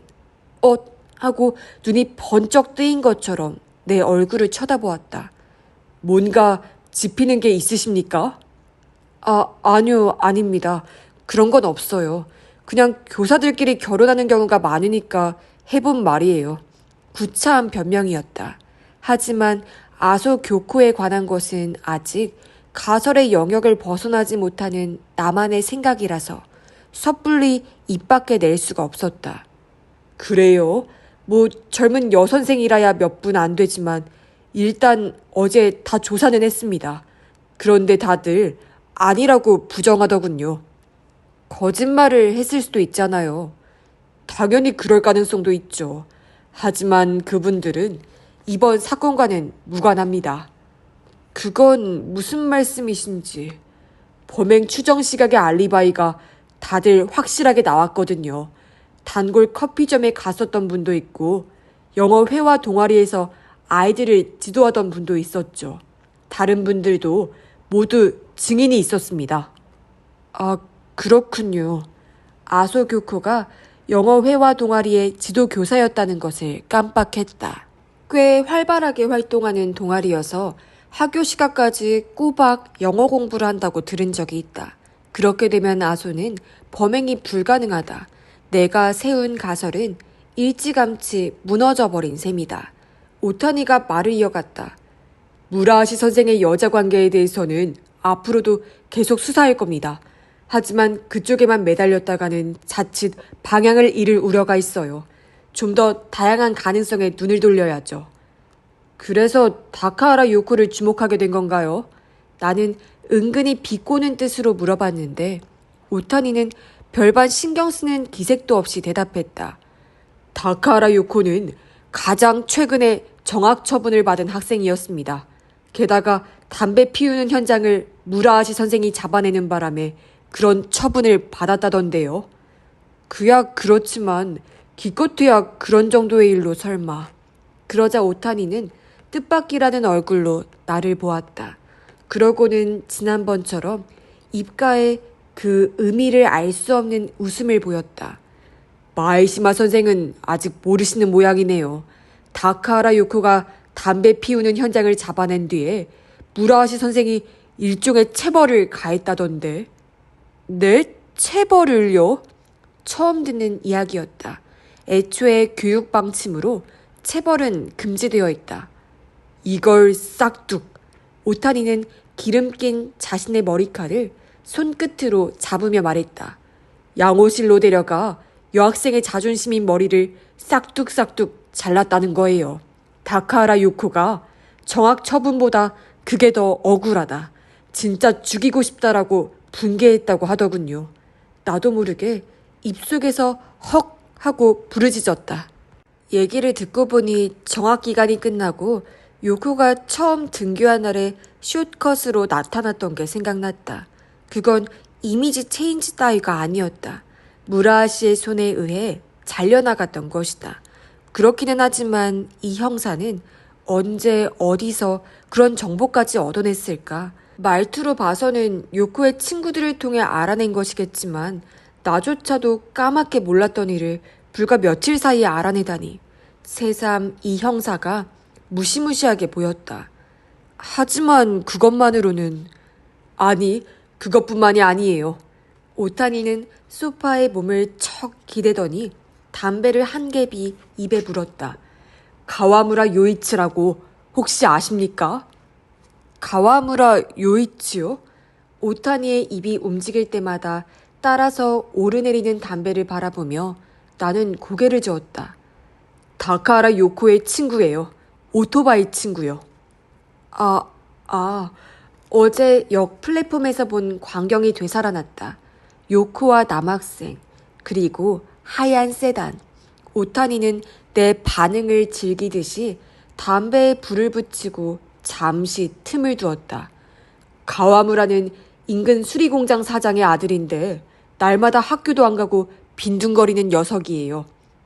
하고 눈이 번쩍 뜨인 것처럼 내 얼굴을 쳐다보았다. 뭔가 짚히는 게 있으십니까? 아니요, 아닙니다. 그런 건 없어요. 그냥 교사들끼리 결혼하는 경우가 많으니까 해본 말이에요. 구차한 변명이었다. 하지만 아소 교코에 관한 것은 아직 가설의 영역을 벗어나지 못하는 나만의 생각이라서 섣불리 입 밖에 낼 수가 없었다. 그래요? 뭐 젊은 여선생이라야 몇 분 안 되지만 일단 어제 다 조사는 했습니다. 그런데 다들 아니라고 부정하더군요. 거짓말을 했을 수도 있잖아요. 당연히 그럴 가능성도 있죠. 하지만 그분들은 이번 사건과는 무관합니다. 그건 무슨 말씀이신지. 범행 추정 시각의 알리바이가 다들 확실하게 나왔거든요. 단골 커피점에 갔었던 분도 있고 영어 회화 동아리에서 아이들을 지도하던 분도 있었죠. 다른 분들도 모두 증인이 있었습니다. 아, 그렇군요. 아소 교코가 영어 회화 동아리의 지도 교사였다는 것을 깜빡했다. 꽤 활발하게 활동하는 동아리여서 학교 시간까지 꼬박 영어 공부를 한다고 들은 적이 있다. 그렇게 되면 아소는 범행이 불가능하다. 내가 세운 가설은 일찌감치 무너져버린 셈이다. 오타니가 말을 이어갔다. 무라하시 선생의 여자 관계에 대해서는 앞으로도 계속 수사할 겁니다. 하지만 그쪽에만 매달렸다가는 자칫 방향을 잃을 우려가 있어요. 좀 더 다양한 가능성에 눈을 돌려야죠. 그래서 다카하라 요코를 주목하게 된 건가요? 나는 은근히 비꼬는 뜻으로 물어봤는데 오타니는 별반 신경 쓰는 기색도 없이 대답했다. 다카하라 요코는 가장 최근에 정학 처분을 받은 학생이었습니다. 게다가 담배 피우는 현장을 무라하시 선생이 잡아내는 바람에 그런 처분을 받았다던데요. 그야 그렇지만 기껏해야 그런 정도의 일로 설마. 그러자 오타니는 뜻밖이라는 얼굴로 나를 보았다. 그러고는 지난번처럼 입가에 그 의미를 알 수 없는 웃음을 보였다. 마에시마 선생은 아직 모르시는 모양이네요. 다카하라 요코가 담배 피우는 현장을 잡아낸 뒤에 무라하시 선생이 일종의 체벌을 가했다던데. 네? 체벌을요? 처음 듣는 이야기였다. 애초에 교육 방침으로 체벌은 금지되어 있다. 이걸 싹둑. 오타니는 기름 낀 자신의 머리칼을 손끝으로 잡으며 말했다. 양호실로 데려가 여학생의 자존심인 머리를 싹둑싹둑 잘랐다는 거예요. 다카하라 요코가 정학 처분보다 그게 더 억울하다. 진짜 죽이고 싶다라고 분개했다고 하더군요. 나도 모르게 입속에서 헉 하고 부르짖었다. 얘기를 듣고 보니 정학기간이 끝나고 요코가 처음 등교한 날에 숏컷으로 나타났던 게 생각났다. 그건 이미지 체인지 따위가 아니었다. 무라하시의 손에 의해 잘려나갔던 것이다. 그렇기는 하지만 이 형사는 언제 어디서 그런 정보까지 얻어냈을까? 말투로 봐서는 요코의 친구들을 통해 알아낸 것이겠지만 나조차도 까맣게 몰랐던 일을 불과 며칠 사이에 알아내다니. 새삼 이 형사가 무시무시하게 보였다. 하지만 그것만으로는... 아니, 그것뿐만이 아니에요. 오타니는 소파에 몸을 척 기대더니 담배를 한 갭이 입에 물었다. 가와무라 요이치라고 혹시 아십니까? 가와무라 요이치요? 오타니의 입이 움직일 때마다 따라서 오르내리는 담배를 바라보며 나는 고개를 저었다. 다카하라 요코의 친구예요. 오토바이 친구요. 어제 역 플랫폼에서 본 광경이 되살아났다. 요코와 남학생, 그리고 하얀 세단. 오타니는 내 반응을 즐기듯이 담배에 불을 붙이고 잠시 틈을 두었다. 가와무라는 인근 수리공장 사장의 아들인데 날마다 학교도 안 가고 빈둥거리는 녀석이에요.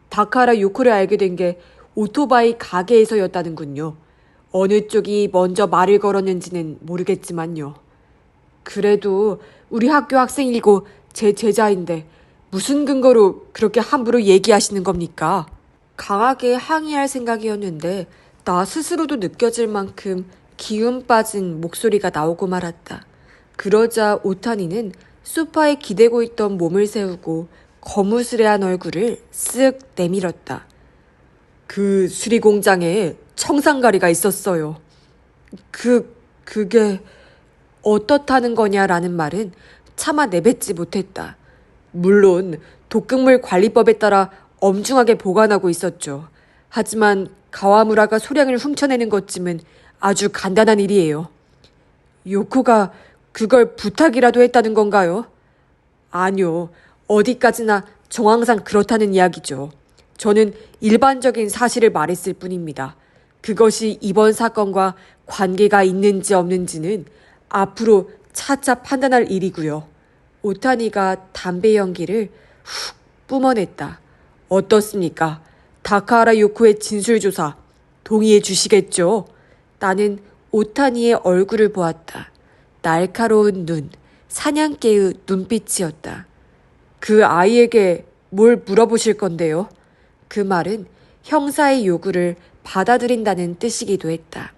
다카하라 요코를 알게 된 게 오토바이 가게에서였다는군요. 어느 쪽이 먼저 말을 걸었는지는 모르겠지만요. 그래도 우리 학교 학생이고 제 제자인데 무슨 근거로 그렇게 함부로 얘기하시는 겁니까? 강하게 항의할 생각이었는데 나 스스로도 느껴질 만큼 기운 빠진 목소리가 나오고 말았다. 그러자 오타니는 소파에 기대고 있던 몸을 세우고 거무스레한 얼굴을 쓱 내밀었다. 그 수리공장에 청산가리가 있었어요. 그게 어떻다는 거냐라는 말은 차마 내뱉지 못했다. 물론 독극물 관리법에 따라 엄중하게 보관하고 있었죠. 하지만 가와무라가 소량을 훔쳐내는 것쯤은 아주 간단한 일이에요. 요코가 그걸 부탁이라도 했다는 건가요? 아니요. 어디까지나 정황상 그렇다는 이야기죠. 저는 일반적인 사실을 말했을 뿐입니다. 그것이 이번 사건과 관계가 있는지 없는지는 앞으로 차차 판단할 일이고요. 오타니가 담배 연기를 훅 뿜어냈다. 어떻습니까? 다카하라 요코의 진술조사 동의해 주시겠죠? 나는 오타니의 얼굴을 보았다. 날카로운 눈, 사냥개의 눈빛이었다. 그 아이에게 뭘 물어보실 건데요? 그 말은 형사의 요구를 받아들인다는 뜻이기도 했다.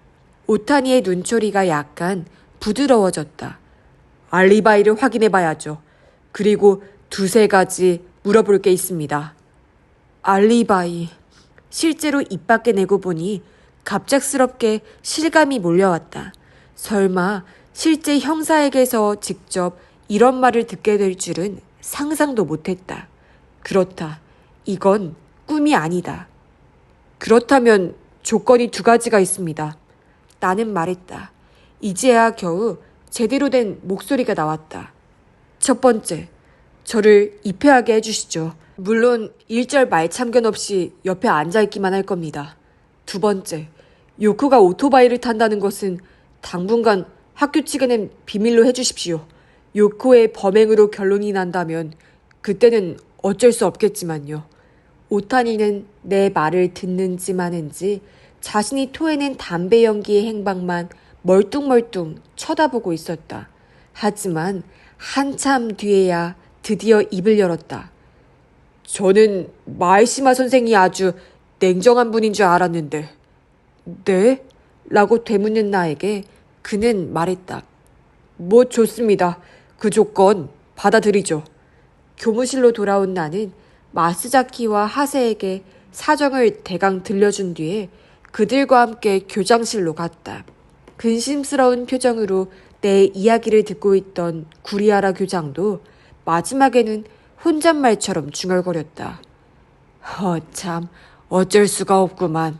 오타니의 눈초리가 약간 부드러워졌다. 알리바이를 확인해 봐야죠. 그리고 두세 가지 물어볼 게 있습니다. 알리바이. 실제로 입 밖에 내고 보니 갑작스럽게 실감이 몰려왔다. 설마 실제 형사에게서 직접 이런 말을 듣게 될 줄은 상상도 못했다. 그렇다. 이건 꿈이 아니다. 그렇다면 조건이 두 가지가 있습니다. 나는 말했다. 이제야 겨우 제대로 된 목소리가 나왔다. 첫 번째, 저를 입회하게 해주시죠. 물론 일절 말참견 없이 옆에 앉아있기만 할 겁니다. 두 번째, 요코가 오토바이를 탄다는 것은 당분간 학교 측에는 비밀로 해주십시오. 요코의 범행으로 결론이 난다면 그때는 어쩔 수 없겠지만요. 오타니는 내 말을 듣는지 마는지 자신이 토해낸 담배 연기의 행방만 멀뚱멀뚱 쳐다보고 있었다. 하지만 한참 뒤에야 드디어 입을 열었다. 저는 마에시마 선생이 아주 냉정한 분인 줄 알았는데. 네? 라고 되묻는 나에게 그는 말했다. 뭐 좋습니다. 그 조건 받아들이죠. 교무실로 돌아온 나는 마스자키와 하세에게 사정을 대강 들려준 뒤에 그들과 함께 교장실로 갔다. 근심스러운 표정으로 내 이야기를 듣고 있던 구리아라 교장도 마지막에는 혼잣말처럼 중얼거렸다. 참, 어쩔 수가 없구만.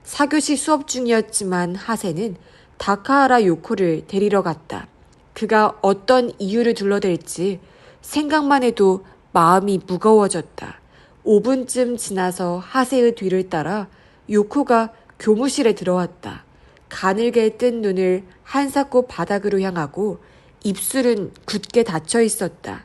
4교시 수업 중이었지만 하세는 다카하라 요코를 데리러 갔다. 그가 어떤 이유를 둘러댈지 생각만 해도 마음이 무거워졌다. 5분쯤 지나서 하세의 뒤를 따라 요코가 교무실에 들어왔다. 가늘게 뜬 눈을 한사코 바닥으로 향하고 입술은 굳게 닫혀 있었다.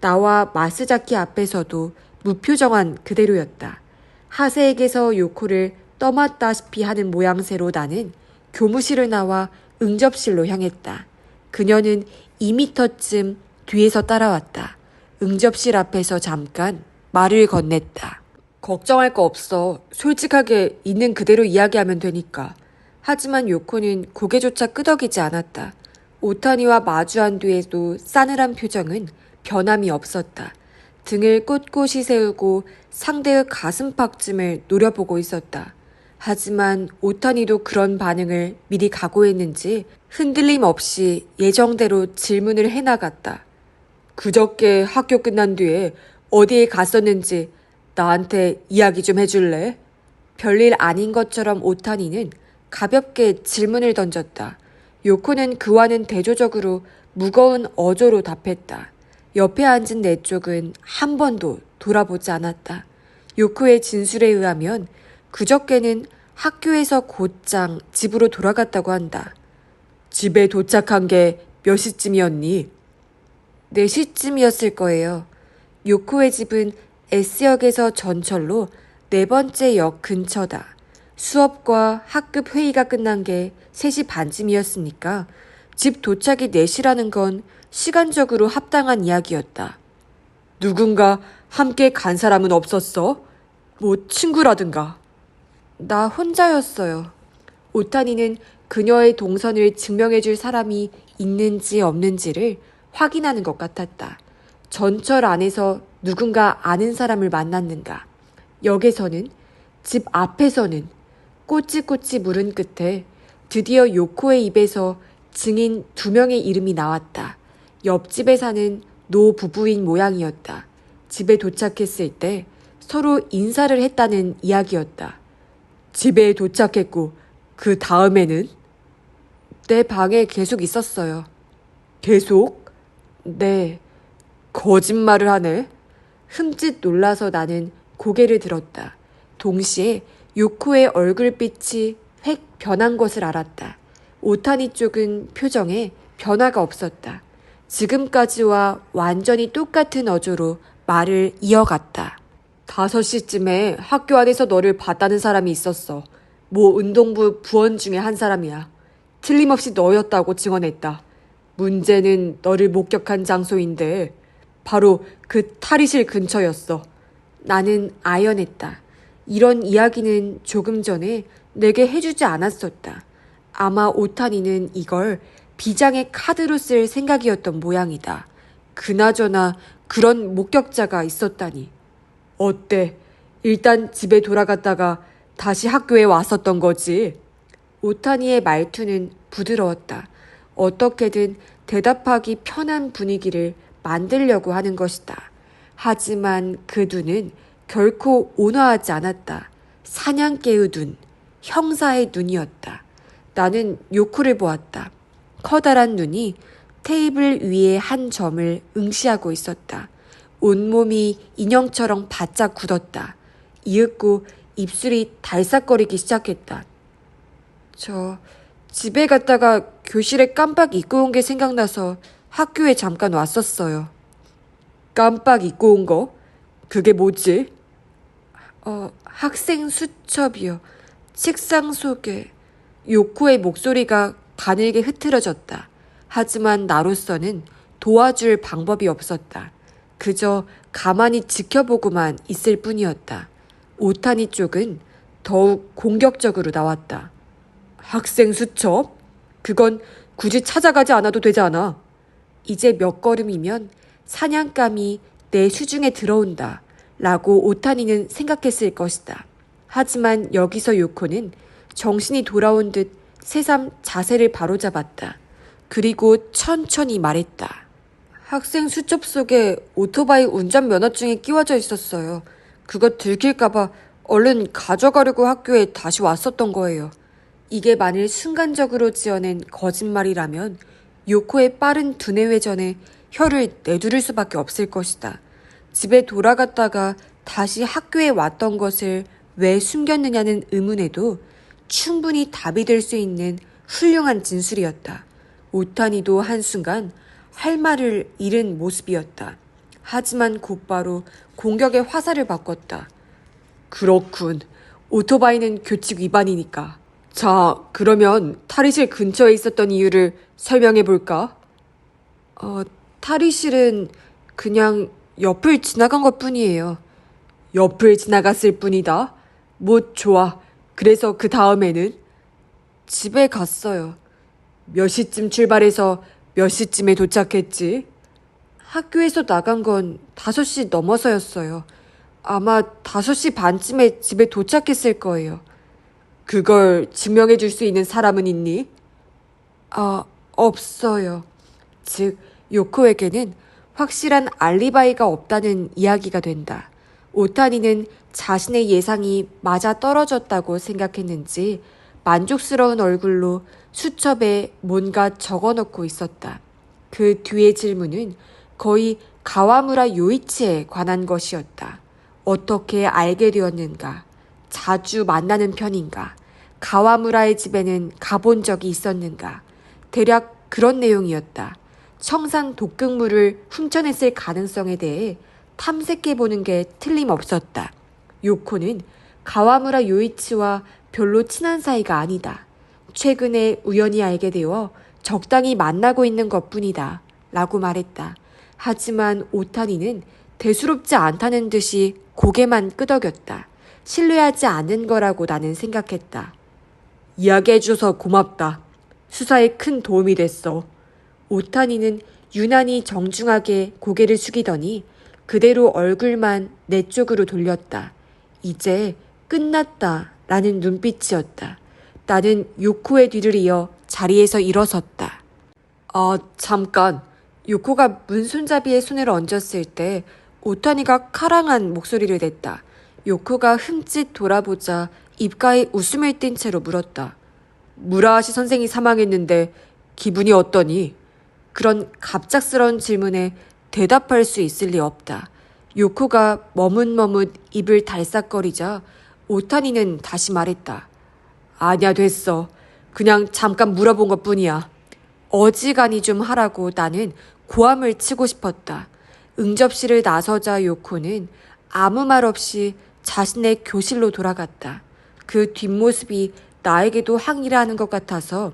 나와 마스자키 앞에서도 무표정한 그대로였다. 하세에게서 요코를 떠맡다시피 하는 모양새로 나는 교무실을 나와 응접실로 향했다. 그녀는 2미터쯤 뒤에서 따라왔다. 응접실 앞에서 잠깐 말을 건넸다. 걱정할 거 없어. 솔직하게 있는 그대로 이야기하면 되니까. 하지만 요코는 고개조차 끄덕이지 않았다. 오타니와 마주한 뒤에도 싸늘한 표정은 변함이 없었다. 등을 꼿꼿이 세우고 상대의 가슴팍쯤을 노려보고 있었다. 하지만 오타니도 그런 반응을 미리 각오했는지 흔들림 없이 예정대로 질문을 해나갔다. 그저께 학교 끝난 뒤에 어디에 갔었는지 나한테 이야기 좀 해줄래? 별일 아닌 것처럼 오타니는 가볍게 질문을 던졌다. 요코는 그와는 대조적으로 무거운 어조로 답했다. 옆에 앉은 내 쪽은 한 번도 돌아보지 않았다. 요코의 진술에 의하면 그저께는 학교에서 곧장 집으로 돌아갔다고 한다. 집에 도착한 게 몇 시쯤이었니? 4시쯤이었을 거예요. 요코의 집은 S역에서 전철로 4번째 역 근처다. 수업과 학급 회의가 끝난 게 3시 반쯤이었으니까 집 도착이 4시라는 건 시간적으로 합당한 이야기였다. 누군가 함께 간 사람은 없었어? 뭐 친구라든가. 나 혼자였어요. 오타니는 그녀의 동선을 증명해줄 사람이 있는지 없는지를 확인하는 것 같았다. 전철 안에서 누군가 아는 사람을 만났는가? 역에서는 집 앞에서는 꼬치꼬치 물은 끝에 드디어 요코의 입에서 증인 2명의 이름이 나왔다. 옆집에 사는 노 부부인 모양이었다. 집에 도착했을 때 서로 인사를 했다는 이야기였다. 집에 도착했고 그 다음에는? 내 방에 계속 있었어요. 계속? 네. 거짓말을 하네. 흠칫 놀라서 나는 고개를 들었다. 동시에 요코의 얼굴빛이 획 변한 것을 알았다. 오타니 쪽은 표정에 변화가 없었다. 지금까지와 완전히 똑같은 어조로 말을 이어갔다. 5시쯤에 학교 안에서 너를 봤다는 사람이 있었어. 모 운동부 부원 중에 한 사람이야. 틀림없이 너였다고 증언했다. 문제는 너를 목격한 장소인데 바로 그 탈의실 근처였어. 나는 아연했다. 이런 이야기는 조금 전에 내게 해주지 않았었다. 아마 오타니는 이걸 비장의 카드로 쓸 생각이었던 모양이다. 그나저나 그런 목격자가 있었다니. 어때? 일단 집에 돌아갔다가 다시 학교에 왔었던 거지? 오타니의 말투는 부드러웠다. 어떻게든 대답하기 편한 분위기를 만들려고 하는 것이다. 하지만 그 눈은 결코 온화하지 않았다. 사냥개의 눈, 형사의 눈이었다. 나는 요코를 보았다. 커다란 눈이 테이블 위에 한 점을 응시하고 있었다. 온몸이 인형처럼 바짝 굳었다. 이윽고 입술이 달싹거리기 시작했다. 저 집에 갔다가 교실에 깜빡 잊고 온 게 생각나서 학교에 잠깐 왔었어요. 깜빡 잊고 온 거? 그게 뭐지? 학생 수첩이요. 책상 속에. 요코의 목소리가 가늘게 흐트러졌다. 하지만 나로서는 도와줄 방법이 없었다. 그저 가만히 지켜보고만 있을 뿐이었다. 오타니 쪽은 더욱 공격적으로 나왔다. 학생 수첩? 그건 굳이 찾아가지 않아도 되지 않아. 이제 몇 걸음이면 사냥감이 내 수중에 들어온다 라고 오타니는 생각했을 것이다. 하지만 여기서 요코는 정신이 돌아온 듯 새삼 자세를 바로잡았다. 그리고 천천히 말했다. 학생 수첩 속에 오토바이 운전면허증이 끼워져 있었어요. 그거 들킬까봐 얼른 가져가려고 학교에 다시 왔었던 거예요. 이게 만일 순간적으로 지어낸 거짓말이라면 요코의 빠른 두뇌 회전에 혀를 내두를 수밖에 없을 것이다. 집에 돌아갔다가 다시 학교에 왔던 것을 왜 숨겼느냐는 의문에도 충분히 답이 될 수 있는 훌륭한 진술이었다. 오타니도 한순간 할 말을 잃은 모습이었다. 하지만 곧바로 공격의 화살을 바꿨다. 그렇군. 오토바이는 규칙 위반이니까. 자, 그러면 탈의실 근처에 있었던 이유를 설명해 볼까? 탈의실은 그냥 옆을 지나간 것 뿐이에요. 옆을 지나갔을 뿐이다? 뭐 좋아. 그래서 그 다음에는? 집에 갔어요. 몇 시쯤 출발해서 몇 시쯤에 도착했지? 학교에서 나간 건 5시 넘어서였어요. 아마 5시 반쯤에 집에 도착했을 거예요. 그걸 증명해 줄 수 있는 사람은 있니? 없어요. 즉, 요코에게는 확실한 알리바이가 없다는 이야기가 된다. 오타니는 자신의 예상이 맞아 떨어졌다고 생각했는지 만족스러운 얼굴로 수첩에 뭔가 적어놓고 있었다. 그 뒤의 질문은 거의 가와무라 요이치에 관한 것이었다. 어떻게 알게 되었는가? 자주 만나는 편인가? 가와무라의 집에는 가본 적이 있었는가? 대략 그런 내용이었다. 청산 독극물을 훔쳐냈을 가능성에 대해 탐색해보는 게 틀림없었다. 요코는 가와무라 요이치와 별로 친한 사이가 아니다. 최근에 우연히 알게 되어 적당히 만나고 있는 것뿐이다. 라고 말했다. 하지만 오타니는 대수롭지 않다는 듯이 고개만 끄덕였다. 신뢰하지 않는 거라고 나는 생각했다. 이야기해줘서 고맙다. 수사에 큰 도움이 됐어. 오타니는 유난히 정중하게 고개를 숙이더니 그대로 얼굴만 내 쪽으로 돌렸다. 이제 끝났다 라는 눈빛이었다. 나는 요코의 뒤를 이어 자리에서 일어섰다. 잠깐. 요코가 문손잡이에 손을 얹었을 때 오타니가 카랑한 목소리를 냈다. 요코가 흠칫 돌아보자 입가에 웃음을 띤 채로 물었다. 무라하시 선생이 사망했는데 기분이 어떠니? 그런 갑작스러운 질문에 대답할 수 있을 리 없다. 요코가 머뭇머뭇 입을 달싹거리자 오타니는 다시 말했다. 아니야, 됐어. 그냥 잠깐 물어본 것뿐이야. 어지간히 좀 하라고 나는 고함을 치고 싶었다. 응접실을 나서자 요코는 아무 말 없이 자신의 교실로 돌아갔다. 그 뒷모습이 나에게도 항의를 하는 것 같아서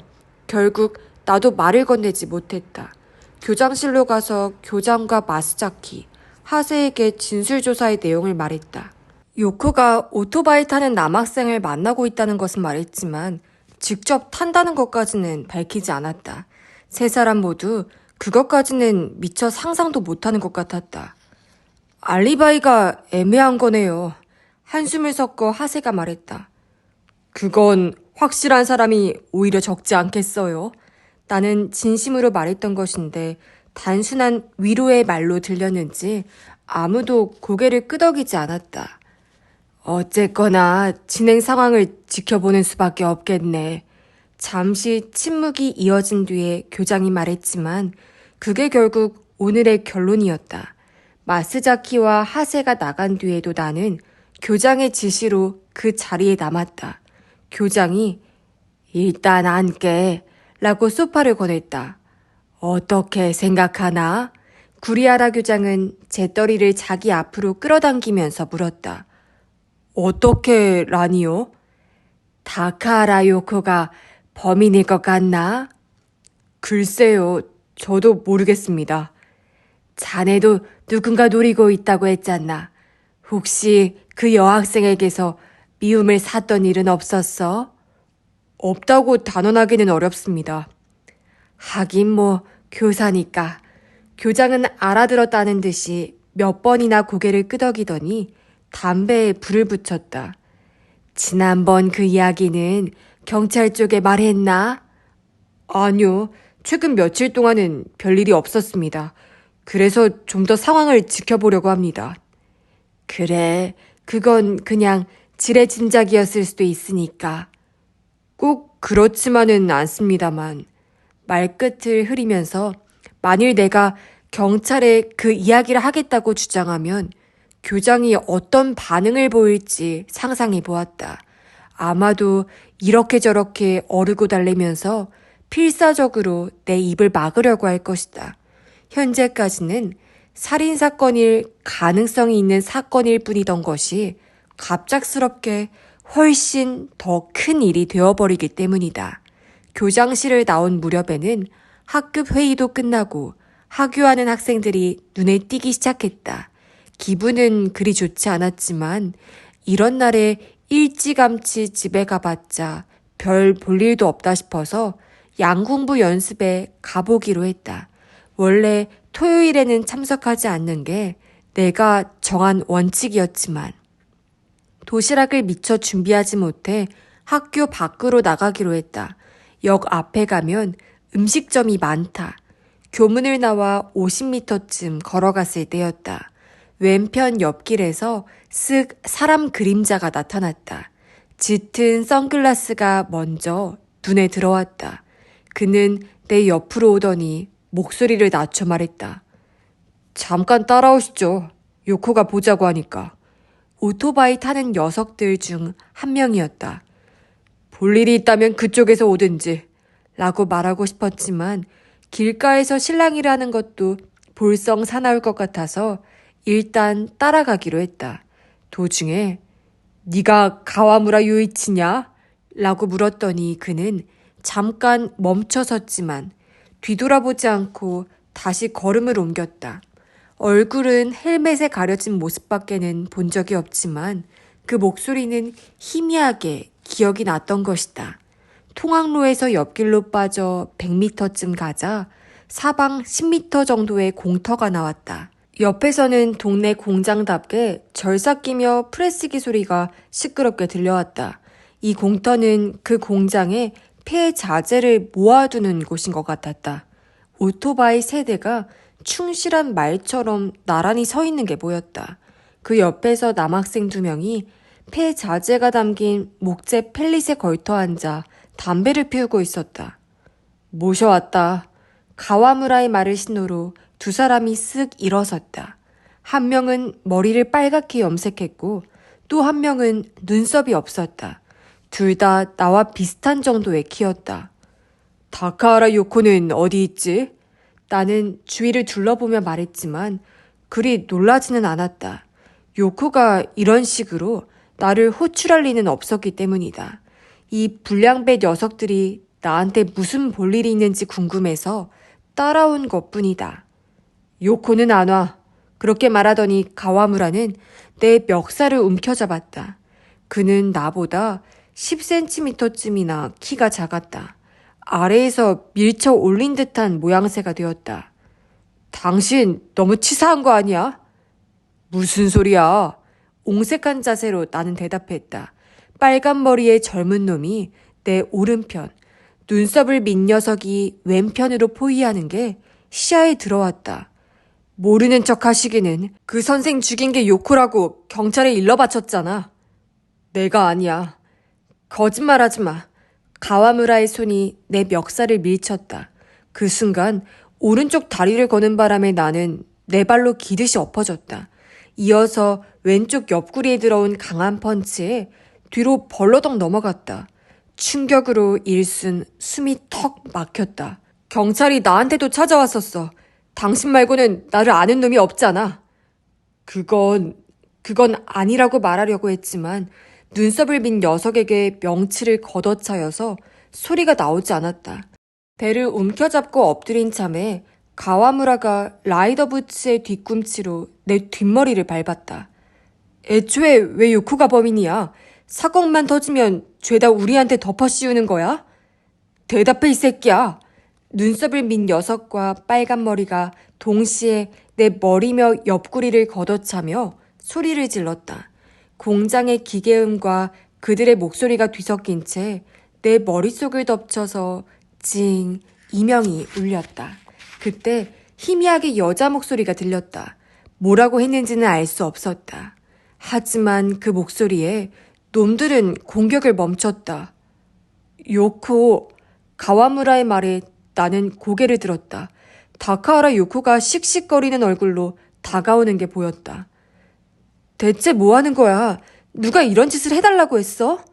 결국 나도 말을 건네지 못했다. 교장실로 가서 교장과 마스자키, 하세에게 진술조사의 내용을 말했다. 요코가 오토바이 타는 남학생을 만나고 있다는 것은 말했지만 직접 탄다는 것까지는 밝히지 않았다. 세 사람 모두 그것까지는 미처 상상도 못하는 것 같았다. 알리바이가 애매한 거네요. 한숨을 섞어 하세가 말했다. 그건 확실한 사람이 오히려 적지 않겠어요? 나는 진심으로 말했던 것인데 단순한 위로의 말로 들렸는지 아무도 고개를 끄덕이지 않았다. 어쨌거나 진행 상황을 지켜보는 수밖에 없겠네. 잠시 침묵이 이어진 뒤에 교장이 말했지만 그게 결국 오늘의 결론이었다. 마스자키와 하세가 나간 뒤에도 나는 교장의 지시로 그 자리에 남았다. 교장이 일단 앉게 라고 소파를 권했다. 어떻게 생각하나? 구리아라 교장은 재떨이를 자기 앞으로 끌어당기면서 물었다. 어떻게 라니요? 다카하라 요코가 범인일 것 같나? 글쎄요, 저도 모르겠습니다. 자네도 누군가 노리고 있다고 했잖아. 혹시 그 여학생에게서 미움을 샀던 일은 없었어? 없다고 단언하기는 어렵습니다. 하긴 뭐 교사니까. 교장은 알아들었다는 듯이 몇 번이나 고개를 끄덕이더니 담배에 불을 붙였다. 지난번 그 이야기는 경찰 쪽에 말했나? 아니요. 최근 며칠 동안은 별일이 없었습니다. 그래서 좀 더 상황을 지켜보려고 합니다. 그래, 그건 그냥 지레짐작이었을 수도 있으니까. 꼭 그렇지만은 않습니다만. 말끝을 흐리면서 만일 내가 경찰에 그 이야기를 하겠다고 주장하면 교장이 어떤 반응을 보일지 상상해 보았다. 아마도 이렇게 저렇게 어르고 달래면서 필사적으로 내 입을 막으려고 할 것이다. 현재까지는 살인사건일 가능성이 있는 사건일 뿐이던 것이 갑작스럽게 훨씬 더 큰 일이 되어버리기 때문이다. 교장실을 나온 무렵에는 학급 회의도 끝나고 하교하는 학생들이 눈에 띄기 시작했다. 기분은 그리 좋지 않았지만 이런 날에 일찌감치 집에 가봤자 별 볼 일도 없다 싶어서 양궁부 연습에 가보기로 했다. 원래 토요일에는 참석하지 않는 게 내가 정한 원칙이었지만 도시락을 미처 준비하지 못해 학교 밖으로 나가기로 했다. 역 앞에 가면 음식점이 많다. 교문을 나와 50m쯤 걸어갔을 때였다. 왼편 옆길에서 쓱 사람 그림자가 나타났다. 짙은 선글라스가 먼저 눈에 들어왔다. 그는 내 옆으로 오더니 목소리를 낮춰 말했다. 잠깐 따라오시죠. 요코가 보자고 하니까. 오토바이 타는 녀석들 중 한 명이었다. 볼 일이 있다면 그쪽에서 오든지 라고 말하고 싶었지만 길가에서 실랑이를 는 것도 볼썽 사나울 것 같아서 일단 따라가기로 했다. 도중에 네가 가와무라 유이치냐? 라고 물었더니 그는 잠깐 멈춰섰지만 뒤돌아보지 않고 다시 걸음을 옮겼다. 얼굴은 헬멧에 가려진 모습밖에는 본 적이 없지만 그 목소리는 희미하게 기억이 났던 것이다. 통학로에서 옆길로 빠져 100m쯤 가자 사방 10m 정도의 공터가 나왔다. 옆에서는 동네 공장답게 절삭 끼며 프레스기 소리가 시끄럽게 들려왔다. 이 공터는 그 공장에 폐자재를 모아두는 곳인 것 같았다. 오토바이 세 대가 충실한 말처럼 나란히 서 있는 게 보였다. 그 옆에서 남학생 2명이 폐자재가 담긴 목재 펠릿에 걸터 앉아 담배를 피우고 있었다. 모셔왔다. 가와무라의 말을 신호로 2사람이 쓱 일어섰다. 한 명은 머리를 빨갛게 염색했고 또 한 명은 눈썹이 없었다. 둘 다 나와 비슷한 정도의 키였다. 다카하라 요코는 어디 있지? 나는 주위를 둘러보며 말했지만 그리 놀라지는 않았다. 요코가 이런 식으로 나를 호출할 리는 없었기 때문이다. 이 불량배 녀석들이 나한테 무슨 볼일이 있는지 궁금해서 따라온 것뿐이다. 요코는 안 와. 그렇게 말하더니 가와무라는 내 멱살을 움켜잡았다. 그는 나보다 10cm쯤이나 키가 작았다. 아래에서 밀쳐 올린 듯한 모양새가 되었다. 당신 너무 치사한 거 아니야? 무슨 소리야? 옹색한 자세로 나는 대답했다. 빨간 머리의 젊은 놈이 내 오른편, 눈썹을 민 녀석이 왼편으로 포위하는 게 시야에 들어왔다. 모르는 척 하시기는 그 선생 죽인 게 요코라고 경찰에 일러 바쳤잖아. 내가 아니야. 거짓말하지 마. 가와무라의 손이 내 멱살을 밀쳤다. 그 순간 오른쪽 다리를 거는 바람에 나는 내 발로 기듯이 엎어졌다. 이어서 왼쪽 옆구리에 들어온 강한 펀치에 뒤로 벌러덩 넘어갔다. 충격으로 일순 숨이 턱 막혔다. 경찰이 나한테도 찾아왔었어. 당신 말고는 나를 아는 놈이 없잖아. 그건 아니라고 말하려고 했지만 눈썹을 민 녀석에게 명치를 걷어차여서 소리가 나오지 않았다. 배를 움켜잡고 엎드린 참에 가와무라가 라이더 부츠의 뒤꿈치로 내 뒷머리를 밟았다. 애초에 왜 요코가 범인이야? 사건만 터지면 죄다 우리한테 덮어 씌우는 거야? 대답해 이 새끼야. 눈썹을 민 녀석과 빨간 머리가 동시에 내 머리며 옆구리를 걷어차며 소리를 질렀다. 공장의 기계음과 그들의 목소리가 뒤섞인 채 내 머릿속을 덮쳐서 징 이명이 울렸다. 그때 희미하게 여자 목소리가 들렸다. 뭐라고 했는지는 알 수 없었다. 하지만 그 목소리에 놈들은 공격을 멈췄다. 요코, 가와무라의 말에 나는 고개를 들었다. 다카하라 요코가 씩씩거리는 얼굴로 다가오는 게 보였다. 대체 뭐 하는 거야? 누가 이런 짓을 해달라고 했어?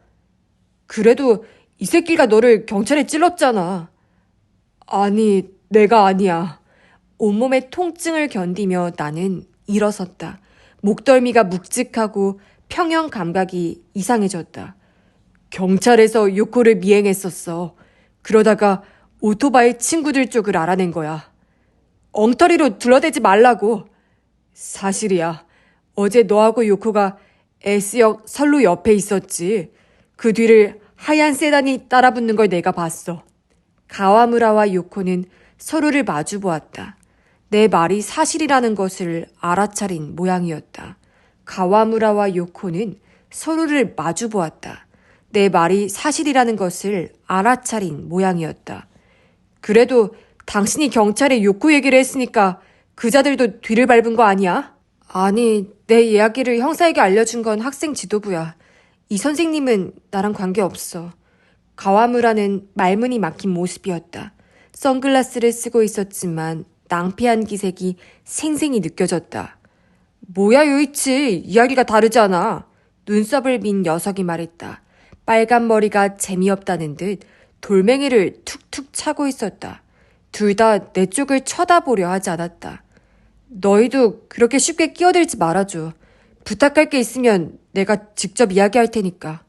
그래도 이 새끼가 너를 경찰에 찔렀잖아. 아니, 내가 아니야. 온몸의 통증을 견디며 나는 일어섰다. 목덜미가 묵직하고 평형 감각이 이상해졌다. 경찰에서 요코를 미행했었어. 그러다가 오토바이 친구들 쪽을 알아낸 거야. 엉터리로 둘러대지 말라고. 사실이야. 어제 너하고 요코가 S역 선로 옆에 있었지. 그 뒤를 하얀 세단이 따라붙는 걸 내가 봤어. 가와무라와 요코는 서로를 마주 보았다. 내 말이 사실이라는 것을 알아차린 모양이었다. 가와무라와 요코는 서로를 마주 보았다. 내 말이 사실이라는 것을 알아차린 모양이었다. 그래도 당신이 경찰에 요코 얘기를 했으니까 그자들도 뒤를 밟은 거 아니야? 아니, 내 이야기를 형사에게 알려준 건 학생 지도부야. 이 선생님은 나랑 관계없어. 가와무라는 말문이 막힌 모습이었다. 선글라스를 쓰고 있었지만 낭피한 기색이 생생히 느껴졌다. 뭐야 요이치, 이야기가 다르잖아. 눈썹을 민 녀석이 말했다. 빨간 머리가 재미없다는 듯 돌멩이를 툭툭 차고 있었다. 둘 다 내 쪽을 쳐다보려 하지 않았다. 너희도 그렇게 쉽게 끼어들지 말아줘. 부탁할 게 있으면 내가 직접 이야기할 테니까.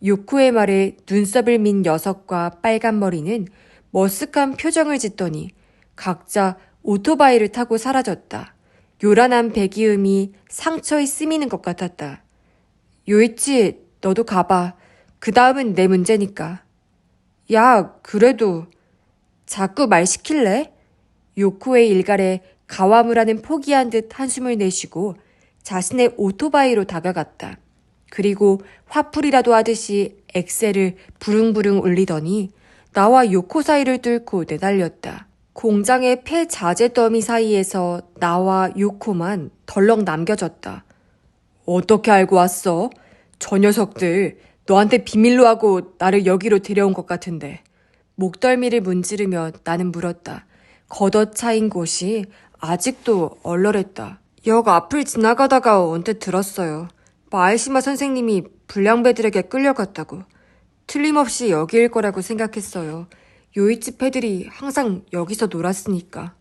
요코의 말에 눈썹을 민 녀석과 빨간 머리는 머쓱한 표정을 짓더니 각자 오토바이를 타고 사라졌다. 요란한 배기음이 상처에 스미는 것 같았다. 요이치, 너도 가봐. 그 다음은 내 문제니까. 야, 그래도. 자꾸 말 시킬래? 요코의 일갈에 가와무라는 포기한 듯 한숨을 내쉬고 자신의 오토바이로 다가갔다. 그리고 화풀이라도 하듯이 엑셀을 부릉부릉 올리더니 나와 요코 사이를 뚫고 내달렸다. 공장의 폐자재 더미 사이에서 나와 요코만 덜렁 남겨졌다. 어떻게 알고 왔어? 저 녀석들 너한테 비밀로 하고 나를 여기로 데려온 것 같은데. 목덜미를 문지르며 나는 물었다. 걷어차인 곳이 아직도 얼얼했다. 역 앞을 지나가다가 언뜻 들었어요. 마에시마 선생님이 불량배들에게 끌려갔다고. 틀림없이 여기일 거라고 생각했어요. 요이치 패들이 항상 여기서 놀았으니까.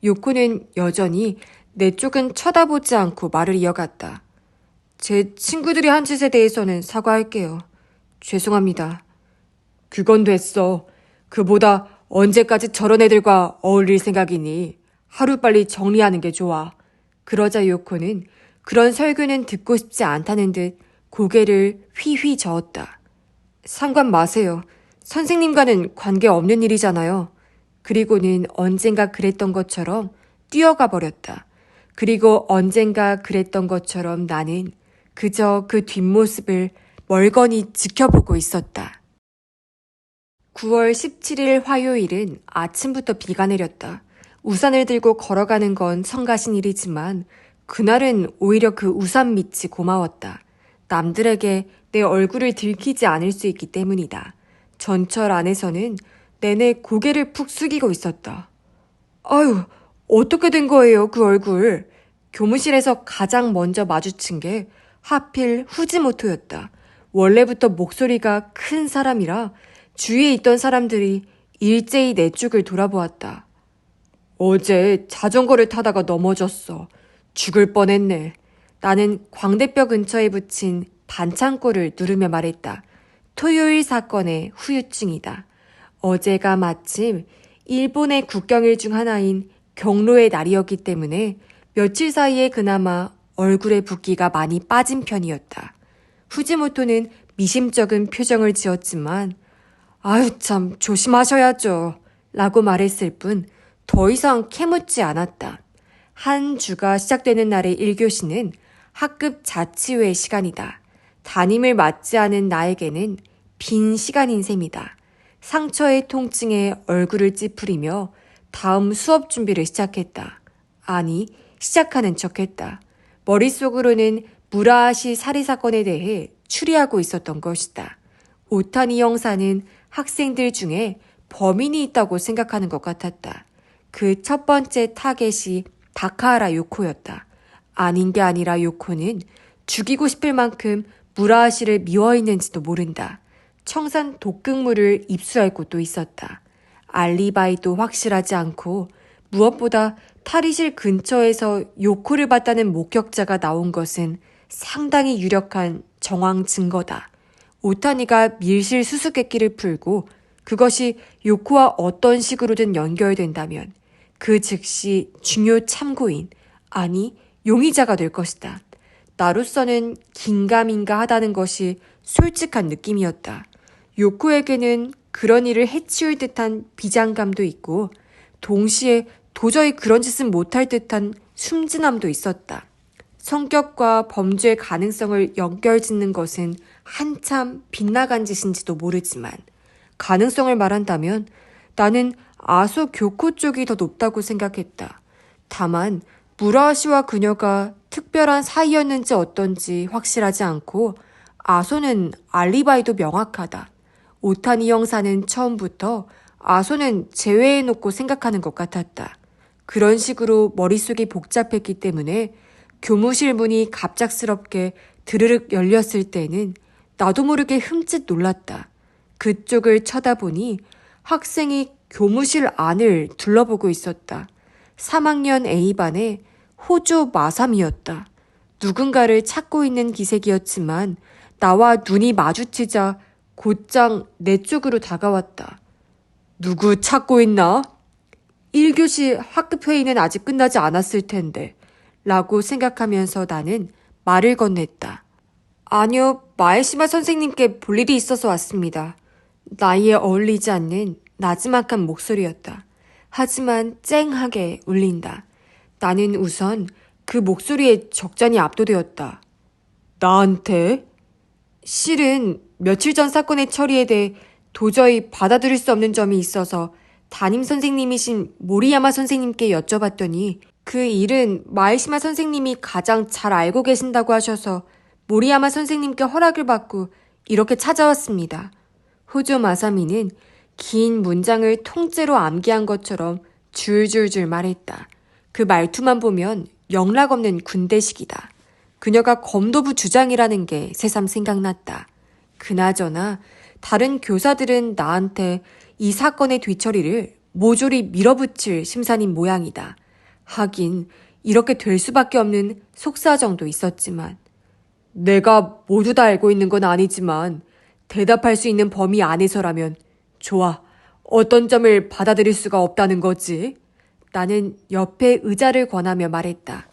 요코는 여전히 내 쪽은 쳐다보지 않고 말을 이어갔다. 제 친구들이 한 짓에 대해서는 사과할게요. 죄송합니다. 그건 됐어. 그보다 언제까지 저런 애들과 어울릴 생각이니 하루빨리 정리하는 게 좋아. 그러자 요코는 그런 설교는 듣고 싶지 않다는 듯 고개를 휘휘 저었다. 상관 마세요. 선생님과는 관계없는 일이잖아요. 그리고는 언젠가 그랬던 것처럼 뛰어가 버렸다. 그리고 언젠가 그랬던 것처럼 나는 그저 그 뒷모습을 멀거니 지켜보고 있었다. 9월 17일 화요일은 아침부터 비가 내렸다. 우산을 들고 걸어가는 건 성가신 일이지만 그날은 오히려 그 우산 밑이 고마웠다. 남들에게 내 얼굴을 들키지 않을 수 있기 때문이다. 전철 안에서는 내내 고개를 푹 숙이고 있었다. 아유, 어떻게 된 거예요, 그 얼굴? 교무실에서 가장 먼저 마주친 게 하필 후지모토였다. 원래부터 목소리가 큰 사람이라 주위에 있던 사람들이 일제히 내 쪽을 돌아보았다. 어제 자전거를 타다가 넘어졌어. 죽을 뻔했네. 나는 광대뼈 근처에 붙인 반창고를 누르며 말했다. 토요일 사건의 후유증이다. 어제가 마침 일본의 국경일 중 하나인 경로의 날이었기 때문에 며칠 사이에 그나마 얼굴에 붓기가 많이 빠진 편이었다. 후지모토는 미심쩍은 표정을 지었지만 아유 참 조심하셔야죠 라고 말했을 뿐 더 이상 캐묻지 않았다. 한 주가 시작되는 날의 1교시는 학급 자치회 시간이다. 담임을 맡지 않은 나에게는 빈 시간인 셈이다. 상처의 통증에 얼굴을 찌푸리며 다음 수업 준비를 시작했다. 아니, 시작하는 척했다. 머릿속으로는 무라하시 살해 사건에 대해 추리하고 있었던 것이다. 오타니 형사는 학생들 중에 범인이 있다고 생각하는 것 같았다. 그 첫 번째 타겟이 다카하라 요코였다. 아닌 게 아니라 요코는 죽이고 싶을 만큼 무라하시를 미워했는지도 모른다. 청산 독극물을 입수할 곳도 있었다. 알리바이도 확실하지 않고 무엇보다 탈의실 근처에서 요코를 봤다는 목격자가 나온 것은 상당히 유력한 정황 증거다. 오타니가 밀실 수수께끼를 풀고 그것이 요코와 어떤 식으로든 연결된다면 그 즉시 중요 참고인, 아니 용의자가 될 것이다. 나로서는 긴가민가 하다는 것이 솔직한 느낌이었다. 요코에게는 그런 일을 해치울 듯한 비장감도 있고 동시에 도저히 그런 짓은 못할 듯한 숨진함도 있었다. 성격과 범죄의 가능성을 연결짓는 것은 한참 빗나간 짓인지도 모르지만 가능성을 말한다면 나는 아소 교코 쪽이 더 높다고 생각했다. 다만 무라하시와 그녀가 특별한 사이였는지 어떤지 확실하지 않고 아소는 알리바이도 명확하다. 오타니 형사는 처음부터 아소는 제외해놓고 생각하는 것 같았다. 그런 식으로 머릿속이 복잡했기 때문에 교무실 문이 갑작스럽게 드르륵 열렸을 때는 나도 모르게 흠칫 놀랐다. 그쪽을 쳐다보니 학생이 교무실 안을 둘러보고 있었다. 3학년 A반의 호조 마삼이었다. 누군가를 찾고 있는 기색이었지만 나와 눈이 마주치자 곧장 내 쪽으로 다가왔다. 누구 찾고 있나? 1교시 학급회의는 아직 끝나지 않았을 텐데 라고 생각하면서 나는 말을 건넸다. 아니요, 마에시마 선생님께 볼 일이 있어서 왔습니다. 나이에 어울리지 않는 나지막한 목소리였다. 하지만 쨍하게 울린다. 나는 우선 그 목소리에 적잖이 압도되었다. 나한테? 실은 며칠 전 사건의 처리에 대해 도저히 받아들일 수 없는 점이 있어서 담임 선생님이신 모리야마 선생님께 여쭤봤더니 그 일은 마에시마 선생님이 가장 잘 알고 계신다고 하셔서 모리야마 선생님께 허락을 받고 이렇게 찾아왔습니다. 호조 마사미는 긴 문장을 통째로 암기한 것처럼 줄줄줄 말했다. 그 말투만 보면 영락없는 군대식이다. 그녀가 검도부 주장이라는 게 새삼 생각났다. 그나저나 다른 교사들은 나한테 이 사건의 뒤처리를 모조리 밀어붙일 심산인 모양이다. 하긴 이렇게 될 수밖에 없는 속사정도 있었지만 내가 모두 다 알고 있는 건 아니지만 대답할 수 있는 범위 안에서라면 좋아. 어떤 점을 받아들일 수가 없다는 거지? 나는 옆에 의자를 권하며 말했다.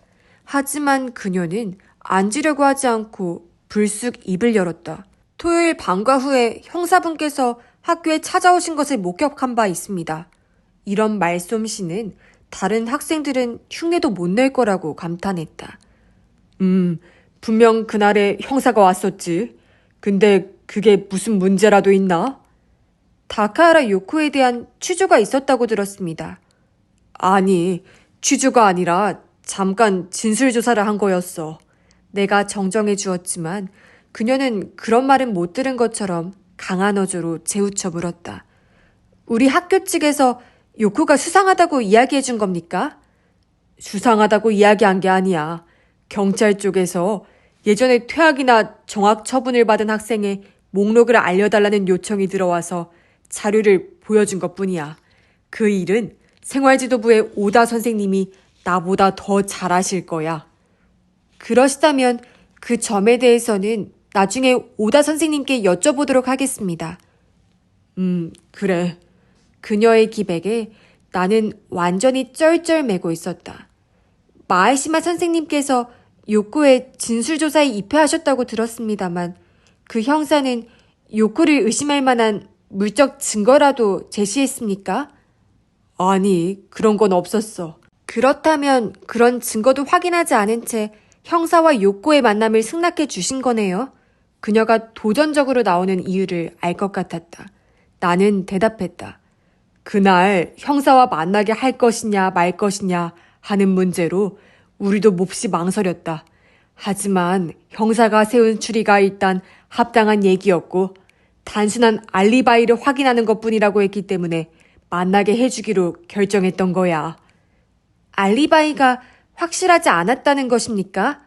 하지만 그녀는 앉으려고 하지 않고 불쑥 입을 열었다. 토요일 방과 후에 형사분께서 학교에 찾아오신 것을 목격한 바 있습니다. 이런 말솜씨는 다른 학생들은 흉내도 못 낼 거라고 감탄했다. 분명 그날에 형사가 왔었지. 근데 그게 무슨 문제라도 있나? 다카하라 요코에 대한 취조가 있었다고 들었습니다. 아니, 취조가 아니라 잠깐 진술조사를 한 거였어. 내가 정정해 주었지만 그녀는 그런 말은 못 들은 것처럼 강한 어조로 재우쳐 물었다. 우리 학교 측에서 요코가 수상하다고 이야기해 준 겁니까? 수상하다고 이야기한 게 아니야. 경찰 쪽에서 예전에 퇴학이나 정학 처분을 받은 학생의 목록을 알려달라는 요청이 들어와서 자료를 보여준 것뿐이야. 그 일은 생활지도부의 오다 선생님이 나보다 더 잘 아실 거야. 그러시다면 그 점에 대해서는 나중에 오다 선생님께 여쭤보도록 하겠습니다. 그래. 그녀의 기백에 나는 완전히 쩔쩔매고 있었다. 마에시마 선생님께서 요코의 진술조사에 입회하셨다고 들었습니다만 그 형사는 요코를 의심할 만한 물적 증거라도 제시했습니까? 아니, 그런 건 없었어. 그렇다면 그런 증거도 확인하지 않은 채 형사와 요코의 만남을 승낙해 주신 거네요. 그녀가 도전적으로 나오는 이유를 알 것 같았다. 나는 대답했다. 그날 형사와 만나게 할 것이냐 말 것이냐 하는 문제로 우리도 몹시 망설였다. 하지만 형사가 세운 추리가 일단 합당한 얘기였고 단순한 알리바이를 확인하는 것뿐이라고 했기 때문에 만나게 해주기로 결정했던 거야. 알리바이가 확실하지 않았다는 것입니까?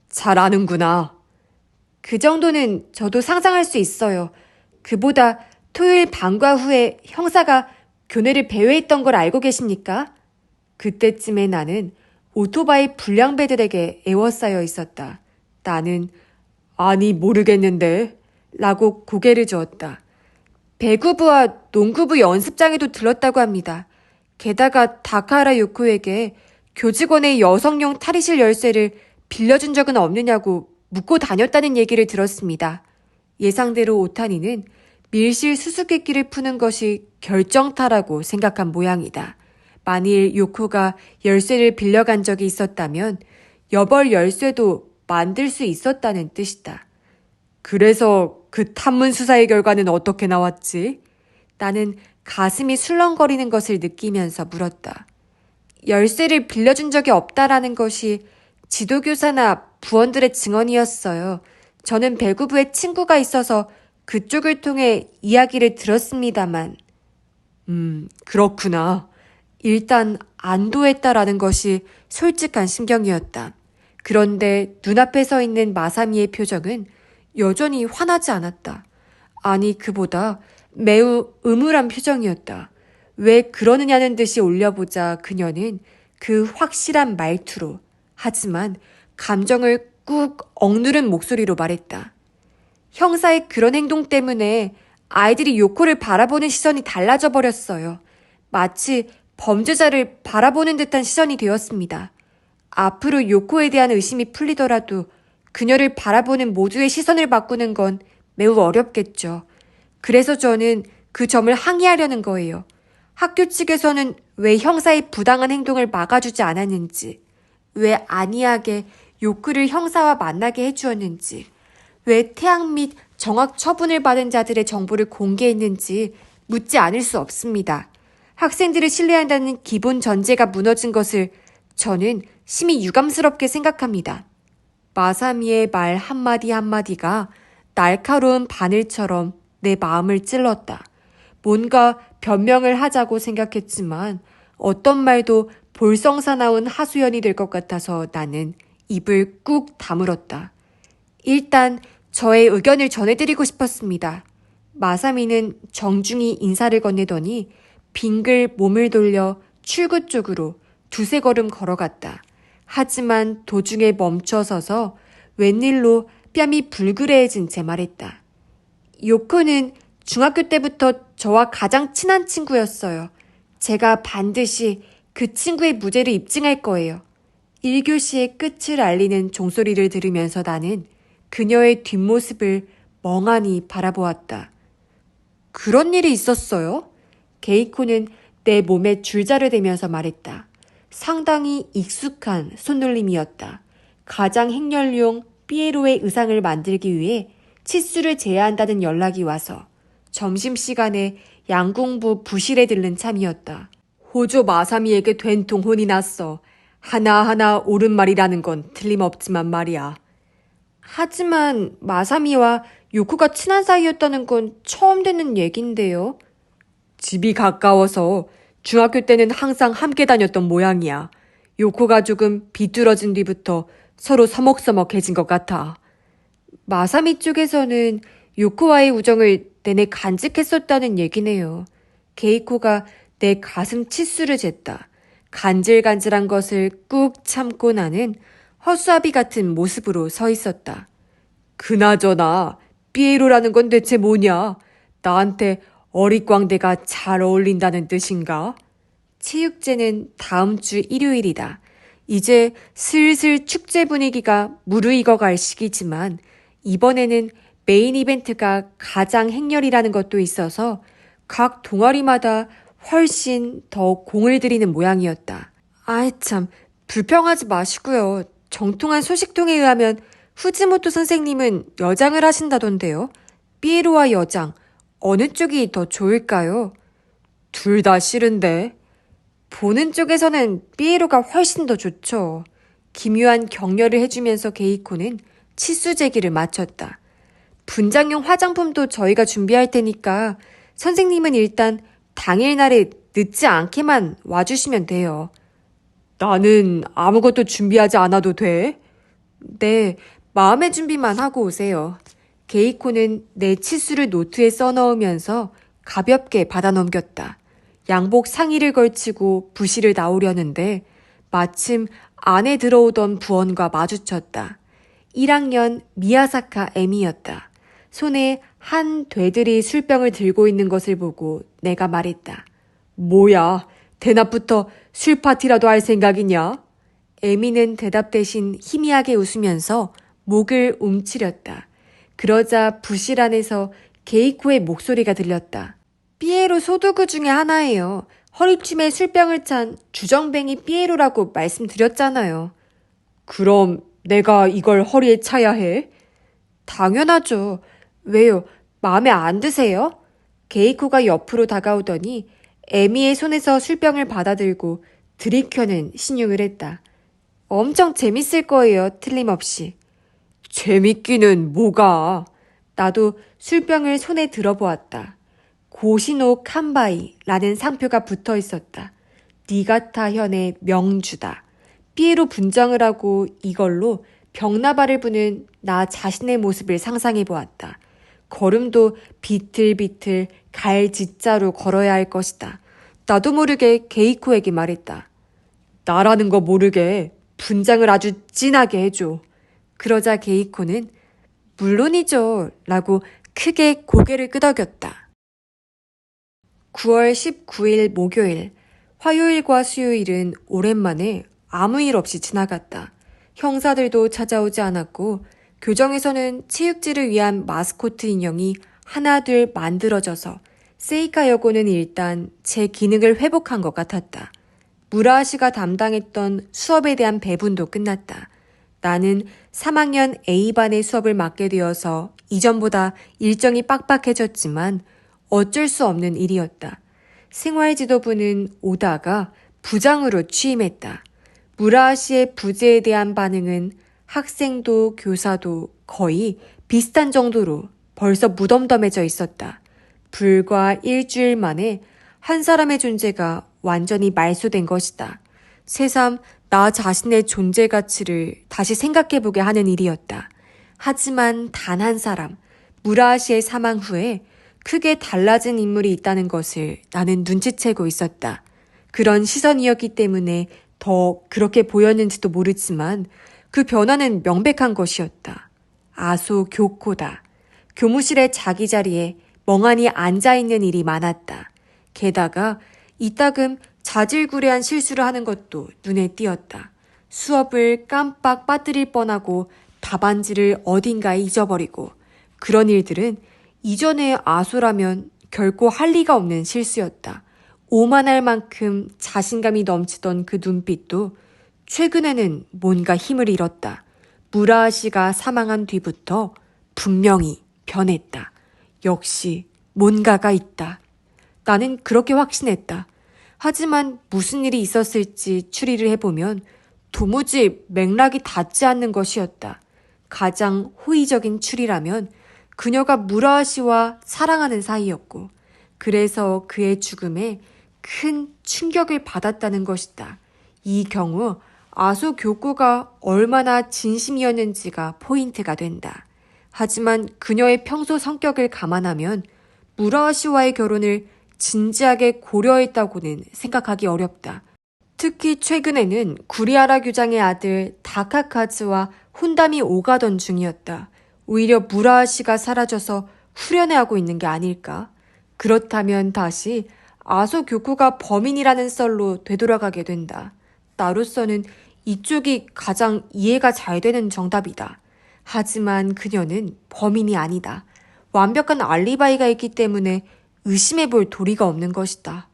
잘 아는구나. 그 정도는 저도 상상할 수 있어요. 그보다 토요일 방과 후에 형사가 교내를 배회했던 걸 알고 계십니까? 그때쯤에 나는 오토바이 불량배들에게 애워싸여 있었다. 나는 아니 모르겠는데 라고 고개를 저었다. 배구부와 농구부 연습장에도 들렀다고 합니다. 게다가 다카하라 요코에게 교직원의 여성용 탈의실 열쇠를 빌려준 적은 없느냐고 묻고 다녔다는 얘기를 들었습니다. 예상대로 오타니는 밀실 수수께끼를 푸는 것이 결정타라고 생각한 모양이다. 만일 요코가 열쇠를 빌려간 적이 있었다면 여벌 열쇠도 만들 수 있었다는 뜻이다. 그래서 그 탐문 수사의 결과는 어떻게 나왔지? 나는 가슴이 술렁거리는 것을 느끼면서 물었다. 열쇠를 빌려준 적이 없다라는 것이 지도교사나 부원들의 증언이었어요. 저는 배구부에 친구가 있어서 그쪽을 통해 이야기를 들었습니다만. 그렇구나. 일단 안도했다라는 것이 솔직한 심경이었다. 그런데 눈앞에 서 있는 마사미의 표정은 여전히 화나지 않았다. 아니, 그보다 매우 음울한 표정이었다. 왜 그러느냐는 듯이 올려보자 그녀는 그 확실한 말투로 하지만 감정을 꾹 억누른 목소리로 말했다. 형사의 그런 행동 때문에 아이들이 요코를 바라보는 시선이 달라져 버렸어요. 마치 범죄자를 바라보는 듯한 시선이 되었습니다. 앞으로 요코에 대한 의심이 풀리더라도 그녀를 바라보는 모두의 시선을 바꾸는 건 매우 어렵겠죠. 그래서 저는 그 점을 항의하려는 거예요. 학교 측에서는 왜 형사의 부당한 행동을 막아주지 않았는지, 왜 안이하게 요크를 형사와 만나게 해주었는지, 왜 태학 및 정학 처분을 받은 자들의 정보를 공개했는지 묻지 않을 수 없습니다. 학생들을 신뢰한다는 기본 전제가 무너진 것을 저는 심히 유감스럽게 생각합니다. 마사미의 말 한마디 한마디가 날카로운 바늘처럼 내 마음을 찔렀다. 뭔가 변명을 하자고 생각했지만 어떤 말도 볼성사나운 하소연이 될 것 같아서 나는 입을 꾹 다물었다. 일단 저의 의견을 전해드리고 싶었습니다. 마사미는 정중히 인사를 건네더니 빙글 몸을 돌려 출구 쪽으로 두세 걸음 걸어갔다. 하지만 도중에 멈춰서서 웬일로 뺨이 불그레해진 채 말했다. 요코는 중학교 때부터 저와 가장 친한 친구였어요. 제가 반드시 그 친구의 무죄를 입증할 거예요. 1교시의 끝을 알리는 종소리를 들으면서 나는 그녀의 뒷모습을 멍하니 바라보았다. 그런 일이 있었어요? 게이코는 내 몸에 줄자를 대면서 말했다. 상당히 익숙한 손놀림이었다. 가장 행렬용 삐에로의 의상을 만들기 위해 치수를 제어한다는 연락이 와서 점심시간에 양궁부 부실에 들른 참이었다. 호조 마사미에게 된통 혼이 났어. 하나하나 옳은 말이라는 건 틀림없지만 말이야. 하지만 마사미와 요코가 친한 사이였다는 건 처음 듣는 얘긴데요. 집이 가까워서 중학교 때는 항상 함께 다녔던 모양이야. 요코가 조금 비뚤어진 뒤부터 서로 서먹서먹해진 것 같아. 마사미 쪽에서는 요코와의 우정을 내내 간직했었다는 얘기네요. 게이코가 내 가슴 치수를 쟀다. 간질간질한 것을 꾹 참고 나는 허수아비 같은 모습으로 서 있었다. 그나저나 삐에로라는 건 대체 뭐냐? 나한테 어릿광대가 잘 어울린다는 뜻인가? 체육제는 다음 주 일요일이다. 이제 슬슬 축제 분위기가 무르익어갈 시기지만 이번에는 메인 이벤트가 가장 행렬이라는 것도 있어서 각 동아리마다 훨씬 더 공을 들이는 모양이었다. 아이 참, 불평하지 마시고요. 정통한 소식통에 의하면 후지모토 선생님은 여장을 하신다던데요. 삐에로와 여장, 어느 쪽이 더 좋을까요? 둘 다 싫은데. 보는 쪽에서는 삐에로가 훨씬 더 좋죠. 기묘한 격려를 해주면서 게이코는 치수 제기를 마쳤다. 분장용 화장품도 저희가 준비할 테니까 선생님은 일단 당일날에 늦지 않게만 와주시면 돼요. 나는 아무것도 준비하지 않아도 돼? 네, 마음의 준비만 하고 오세요. 게이코는 내 치수를 노트에 써넣으면서 가볍게 받아넘겼다. 양복 상의를 걸치고 부실을 나오려는데 마침 안에 들어오던 부원과 마주쳤다. 1학년 미야사카 애미였다. 손에 한 되들이 술병을 들고 있는 것을 보고 내가 말했다. 뭐야, 대낮부터 술 파티라도 할 생각이냐? 애미는 대답 대신 희미하게 웃으면서 목을 움츠렸다. 그러자 부실 안에서 게이코의 목소리가 들렸다. 삐에로 소도구 중에 하나예요. 허리춤에 술병을 찬 주정뱅이 삐에로라고 말씀드렸잖아요. 그럼 내가 이걸 허리에 차야 해? 당연하죠. 왜요? 마음에 안 드세요? 게이코가 옆으로 다가오더니 에미의 손에서 술병을 받아들고 들이켜는 신용을 했다. 엄청 재밌을 거예요, 틀림없이. 재밌기는 뭐가? 나도 술병을 손에 들어보았다. 고시노 칸바이라는 상표가 붙어 있었다. 니가타 현의 명주다. 삐에로 분장을 하고 이걸로 벽나발을 부는 나 자신의 모습을 상상해 보았다. 걸음도 비틀비틀 갈짓자로 걸어야 할 것이다. 나도 모르게 게이코에게 말했다. 나라는 거 모르게 분장을 아주 진하게 해줘. 그러자 게이코는 물론이죠 라고 크게 고개를 끄덕였다. 9월 19일 목요일, 화요일과 수요일은 오랜만에 아무 일 없이 지나갔다. 형사들도 찾아오지 않았고 교정에서는 체육지를 위한 마스코트 인형이 하나둘 만들어져서 세이카 여고는 일단 제 기능을 회복한 것 같았다. 무라하 씨가 담당했던 수업에 대한 배분도 끝났다. 나는 3학년 A반의 수업을 맡게 되어서 이전보다 일정이 빡빡해졌지만 어쩔 수 없는 일이었다. 생활지도부는 오다가 부장으로 취임했다. 무라하 씨의 부재에 대한 반응은 학생도 교사도 거의 비슷한 정도로 벌써 무덤덤해져 있었다. 불과 일주일 만에 한 사람의 존재가 완전히 말소된 것이다. 새삼 나 자신의 존재 가치를 다시 생각해보게 하는 일이었다. 하지만 단 한 사람, 무라하 씨의 사망 후에 크게 달라진 인물이 있다는 것을 나는 눈치채고 있었다. 그런 시선이었기 때문에 더 그렇게 보였는지도 모르지만 그 변화는 명백한 것이었다. 아소 교코다. 교무실의 자기 자리에 멍하니 앉아있는 일이 많았다. 게다가 이따금 자질구레한 실수를 하는 것도 눈에 띄었다. 수업을 깜빡 빠뜨릴 뻔하고 답안지를 어딘가에 잊어버리고 그런 일들은 이전에 아소라면 결코 할 리가 없는 실수였다. 오만할 만큼 자신감이 넘치던 그 눈빛도 최근에는 뭔가 힘을 잃었다. 무라하 씨가 사망한 뒤부터 분명히 변했다. 역시 뭔가가 있다. 나는 그렇게 확신했다. 하지만 무슨 일이 있었을지 추리를 해보면 도무지 맥락이 닿지 않는 것이었다. 가장 호의적인 추리라면 그녀가 무라하 씨와 사랑하는 사이였고 그래서 그의 죽음에 큰 충격을 받았다는 것이다. 이 경우 아소 교구가 얼마나 진심이었는지가 포인트가 된다. 하지만 그녀의 평소 성격을 감안하면 무라하 씨와의 결혼을 진지하게 고려했다고는 생각하기 어렵다. 특히 최근에는 구리아라 교장의 아들 다카카즈와 혼담이 오가던 중이었다. 오히려 무라하 씨가 사라져서 후련해하고 있는 게 아닐까? 그렇다면 다시 아소 교구가 범인이라는 썰로 되돌아가게 된다. 나로서는 이쪽이 가장 이해가 잘 되는 정답이다. 하지만 그녀는 범인이 아니다. 완벽한 알리바이가 있기 때문에 의심해볼 도리가 없는 것이다.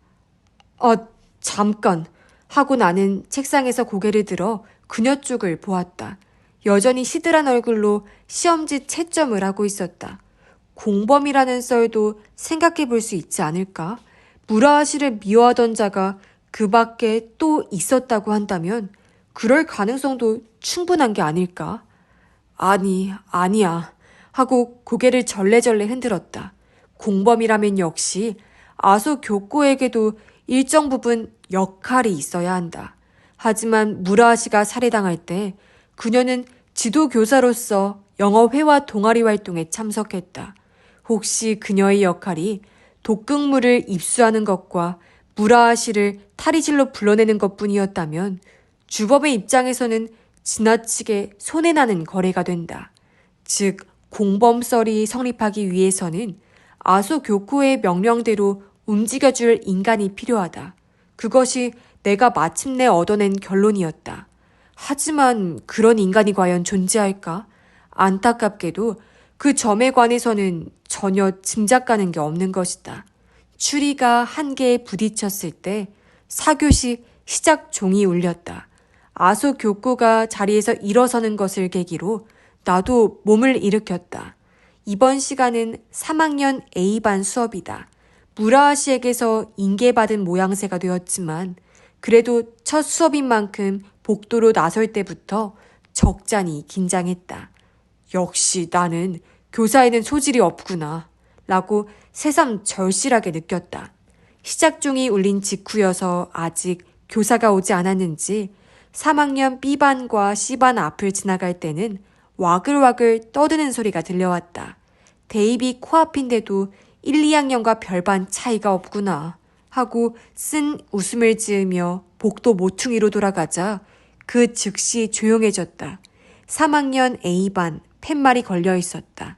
잠깐 하고 나는 책상에서 고개를 들어 그녀 쪽을 보았다. 여전히 시들한 얼굴로 시험지 채점을 하고 있었다. 공범이라는 썰도 생각해볼 수 있지 않을까? 무라하 씨를 미워하던 자가 그 밖에 또 있었다고 한다면 그럴 가능성도 충분한 게 아닐까? 아니야 하고 고개를 절레절레 흔들었다. 공범이라면 역시 아소 교코에게도 일정 부분 역할이 있어야 한다. 하지만 무라하 씨가 살해당할 때 그녀는 지도교사로서 영어회화 동아리 활동에 참석했다. 혹시 그녀의 역할이 독극물을 입수하는 것과 무라하 씨를 탈의실로 불러내는 것뿐이었다면 주범의 입장에서는 지나치게 손해나는 거래가 된다. 즉 공범설이 성립하기 위해서는 아소 교코의 명령대로 움직여줄 인간이 필요하다. 그것이 내가 마침내 얻어낸 결론이었다. 하지만 그런 인간이 과연 존재할까? 안타깝게도 그 점에 관해서는 전혀 짐작 가는 게 없는 것이다. 추리가 한계에 부딪혔을 때 4교시 시작 종이 울렸다. 아소 교코가 자리에서 일어서는 것을 계기로 나도 몸을 일으켰다. 이번 시간은 3학년 A반 수업이다. 무라하 씨에게서 인계받은 모양새가 되었지만 그래도 첫 수업인 만큼 복도로 나설 때부터 적잖이 긴장했다. 역시 나는 교사에는 소질이 없구나 라고 새삼 절실하게 느꼈다. 시작종이 울린 직후여서 아직 교사가 오지 않았는지 3학년 B반과 C반 앞을 지나갈 때는 와글와글 떠드는 소리가 들려왔다. 대입이 코앞인데도 1, 2학년과 별반 차이가 없구나 하고 쓴 웃음을 지으며 복도 모퉁이로 돌아가자 그 즉시 조용해졌다. 3학년 A반 팻말이 걸려 있었다.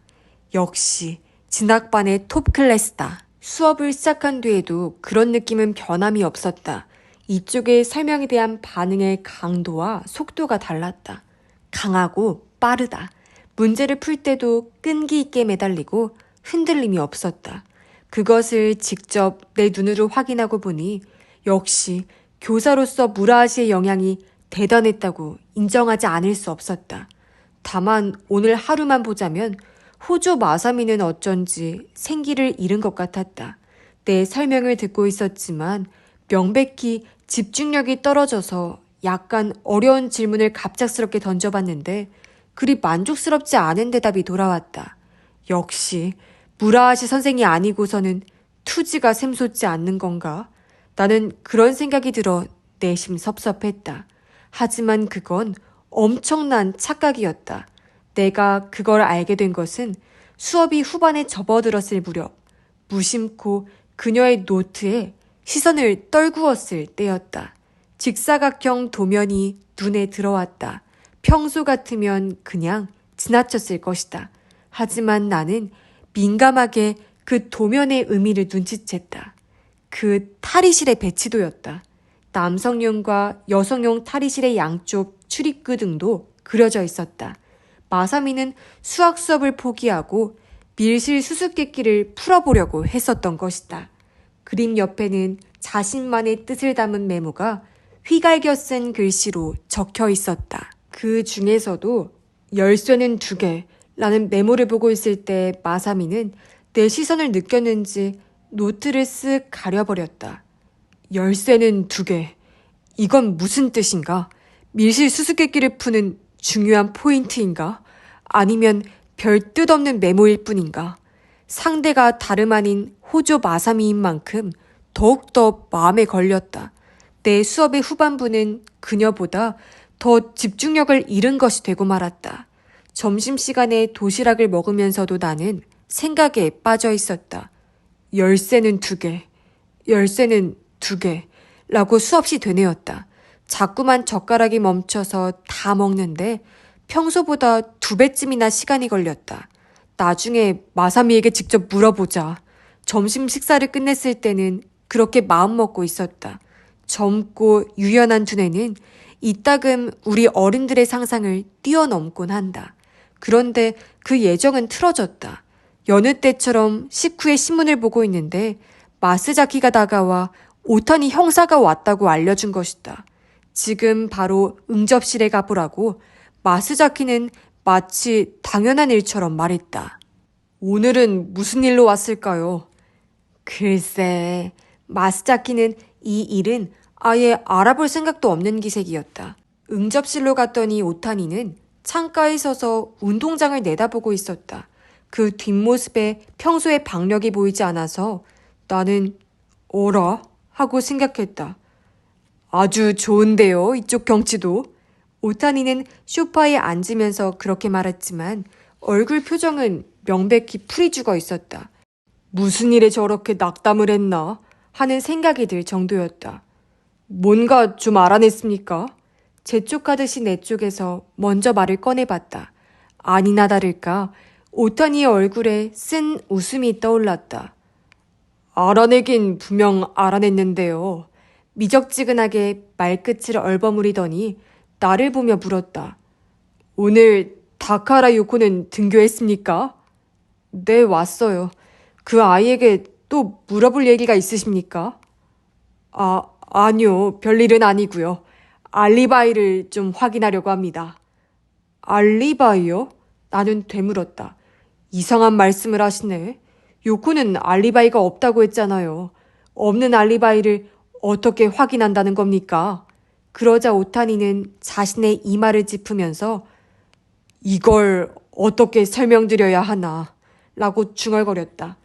역시 진학반의 톱 클래스다. 수업을 시작한 뒤에도 그런 느낌은 변함이 없었다. 이쪽의 설명에 대한 반응의 강도와 속도가 달랐다. 강하고 빠르다. 문제를 풀 때도 끈기 있게 매달리고 흔들림이 없었다. 그것을 직접 내 눈으로 확인하고 보니 역시 교사로서 무라하시의 영향이 대단했다고 인정하지 않을 수 없었다. 다만 오늘 하루만 보자면 호조 마사미는 어쩐지 생기를 잃은 것 같았다. 내 설명을 듣고 있었지만 명백히 집중력이 떨어져서 약간 어려운 질문을 갑작스럽게 던져봤는데 그리 만족스럽지 않은 대답이 돌아왔다. 역시 무라하시 선생이 아니고서는 투지가 샘솟지 않는 건가? 나는 그런 생각이 들어 내심 섭섭했다. 하지만 그건 엄청난 착각이었다. 내가 그걸 알게 된 것은 수업이 후반에 접어들었을 무렵 무심코 그녀의 노트에 시선을 떨구었을 때였다. 직사각형 도면이 눈에 들어왔다. 평소 같으면 그냥 지나쳤을 것이다. 하지만 나는 민감하게 그 도면의 의미를 눈치챘다. 그 탈의실의 배치도였다. 남성용과 여성용 탈의실의 양쪽 출입구 등도 그려져 있었다. 마사미는 수학 수업을 포기하고 밀실 수수께끼를 풀어보려고 했었던 것이다. 그림 옆에는 자신만의 뜻을 담은 메모가 휘갈겨 쓴 글씨로 적혀 있었다. 그 중에서도 열쇠는 2개라는 메모를 보고 있을 때 마사미는 내 시선을 느꼈는지 노트를 쓱 가려버렸다. 열쇠는 2개. 이건 무슨 뜻인가? 밀실 수수께끼를 푸는 중요한 포인트인가? 아니면 별 뜻 없는 메모일 뿐인가? 상대가 다름 아닌 호조 마사미인 만큼 더욱더 마음에 걸렸다. 내 수업의 후반부는 그녀보다 더 집중력을 잃은 것이 되고 말았다. 점심시간에 도시락을 먹으면서도 나는 생각에 빠져 있었다. 열쇠는 2개, 열쇠는 2개 라고 수없이 되뇌었다. 자꾸만 젓가락이 멈춰서 다 먹는데 평소보다 2배쯤이나 시간이 걸렸다. 나중에 마사미에게 직접 물어보자. 점심 식사를 끝냈을 때는 그렇게 마음먹고 있었다. 젊고 유연한 두뇌는 이따금 우리 어른들의 상상을 뛰어넘곤 한다. 그런데 그 예정은 틀어졌다. 여느 때처럼 식후에 신문을 보고 있는데 마스자키가 다가와 오타니 형사가 왔다고 알려준 것이다. 지금 바로 응접실에 가보라고 마스자키는 마치 당연한 일처럼 말했다. 오늘은 무슨 일로 왔을까요? 글쎄, 마스자키는 이 일은 아예 알아볼 생각도 없는 기색이었다. 응접실로 갔더니 오타니는 창가에 서서 운동장을 내다보고 있었다. 그 뒷모습에 평소에 박력이 보이지 않아서 나는 어라? 하고 생각했다. 아주 좋은데요, 이쪽 경치도. 오타니는 소파에 앉으면서 그렇게 말했지만 얼굴 표정은 명백히 풀이 죽어 있었다. 무슨 일에 저렇게 낙담을 했나 하는 생각이 들 정도였다. 뭔가 좀 알아냈습니까? 재촉하듯이 내 쪽에서 먼저 말을 꺼내봤다. 아니나 다를까 오타니의 얼굴에 쓴 웃음이 떠올랐다. 알아내긴 분명 알아냈는데요. 미적지근하게 말끝을 얼버무리더니 나를 보며 물었다. 오늘 다카라 요코는 등교했습니까? 네, 왔어요. 그 아이에게 또 물어볼 얘기가 있으십니까? 아니요. 별일은 아니고요. 알리바이를 좀 확인하려고 합니다. 알리바이요? 나는 되물었다. 이상한 말씀을 하시네. 요코는 알리바이가 없다고 했잖아요. 없는 알리바이를 어떻게 확인한다는 겁니까? 그러자 오타니는 자신의 이마를 짚으면서 이걸 어떻게 설명드려야 하나 라고 중얼거렸다.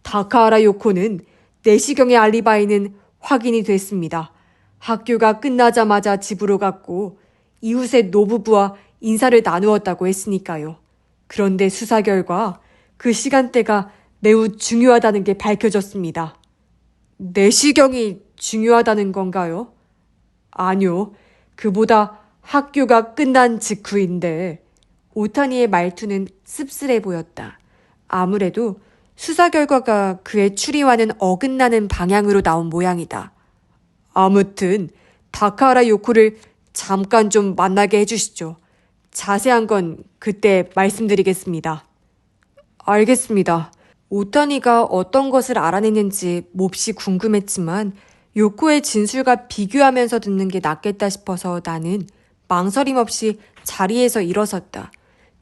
다카하라 요코는 내시경의 알리바이는 확인이 됐습니다. 학교가 끝나자마자 집으로 갔고 이웃의 노부부와 인사를 나누었다고 했으니까요. 그런데 수사 결과 그 시간대가 매우 중요하다는 게 밝혀졌습니다. 내시경이 중요하다는 건가요? 아니요. 그보다 학교가 끝난 직후인데 오타니의 말투는 씁쓸해 보였다. 아무래도 수사 결과가 그의 추리와는 어긋나는 방향으로 나온 모양이다. 아무튼 다카하라 요코를 잠깐 좀 만나게 해주시죠. 자세한 건 그때 말씀드리겠습니다. 알겠습니다. 오타니가 어떤 것을 알아냈는지 몹시 궁금했지만 요코의 진술과 비교하면서 듣는 게 낫겠다 싶어서 나는 망설임 없이 자리에서 일어섰다.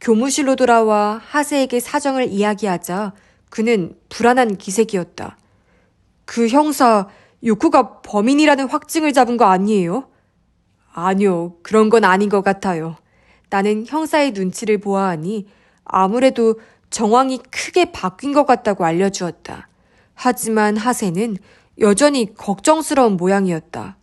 교무실로 돌아와 하세에게 사정을 이야기하자 그는 불안한 기색이었다. 그 형사, 요코가 범인이라는 확증을 잡은 거 아니에요? 아니요, 그런 건 아닌 것 같아요. 나는 형사의 눈치를 보아하니 아무래도 정황이 크게 바뀐 것 같다고 알려주었다. 하지만 하세는 여전히 걱정스러운 모양이었다.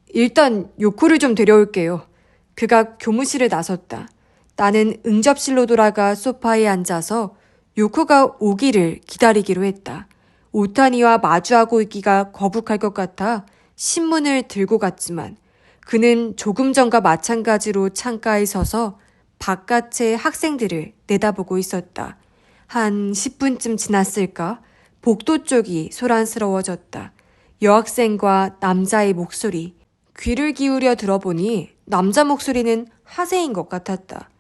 일단 요코를 좀 데려올게요. 그가 교무실을 나섰다. 나는 응접실로 돌아가 소파에 앉아서 요코가 오기를 기다리기로 했다. 오타니와 마주하고 있기가 거북할 것 같아 신문을 들고 갔지만 그는 조금 전과 마찬가지로 창가에 서서 바깥의 학생들을 내다보고 있었다. 한 10분쯤 지났을까? 복도 쪽이 소란스러워졌다. 여학생과 남자의 목소리. 귀를 기울여 들어보니 남자 목소리는 하세인 것 같았다.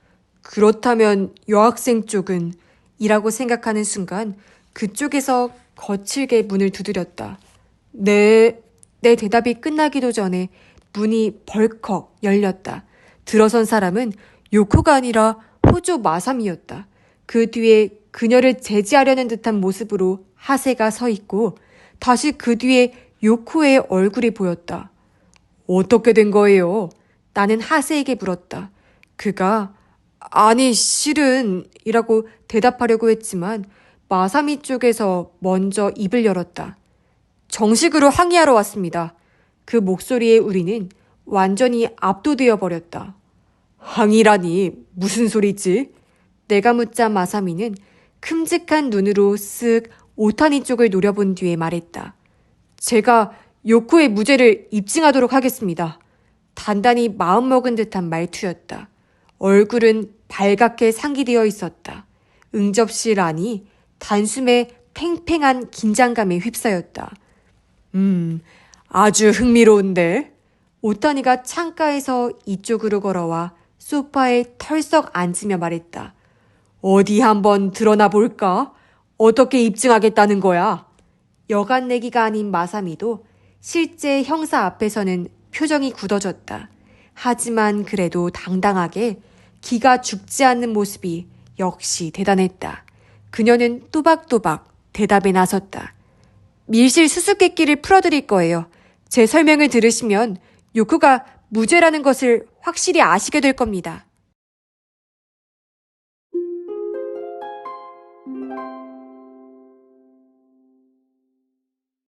그렇다면 여학생 쪽은? 이라고 생각하는 순간 그쪽에서 거칠게 문을 두드렸다. 네. 내 대답이 끝나기도 전에 문이 벌컥 열렸다. 들어선 사람은 요코가 아니라 호조 마삼이었다. 그 뒤에 그녀를 제지하려는 듯한 모습으로 하세가 서 있고 다시 그 뒤에 요코의 얼굴이 보였다. 어떻게 된 거예요? 나는 하세에게 물었다. 그가 아니 실은 이라고 대답하려고 했지만 마사미 쪽에서 먼저 입을 열었다. 정식으로 항의하러 왔습니다. 그 목소리에 우리는 완전히 압도되어 버렸다. 항의라니 무슨 소리지? 내가 묻자 마사미는 큼직한 눈으로 쓱 오타니 쪽을 노려본 뒤에 말했다. 제가 요코의 무죄를 입증하도록 하겠습니다. 단단히 마음먹은 듯한 말투였다. 얼굴은 발갛게 상기되어 있었다. 응접실 안이 단숨에 팽팽한 긴장감에 휩싸였다. 아주 흥미로운데? 오타니가 창가에서 이쪽으로 걸어와 소파에 털썩 앉으며 말했다. 어디 한번 드러나 볼까? 어떻게 입증하겠다는 거야? 여간 내기가 아닌 마사미도 실제 형사 앞에서는 표정이 굳어졌다. 하지만 그래도 당당하게 기가 죽지 않는 모습이 역시 대단했다. 그녀는 또박또박 대답에 나섰다. 밀실 수수께끼를 풀어드릴 거예요. 제 설명을 들으시면 요코가 무죄라는 것을 확실히 아시게 될 겁니다.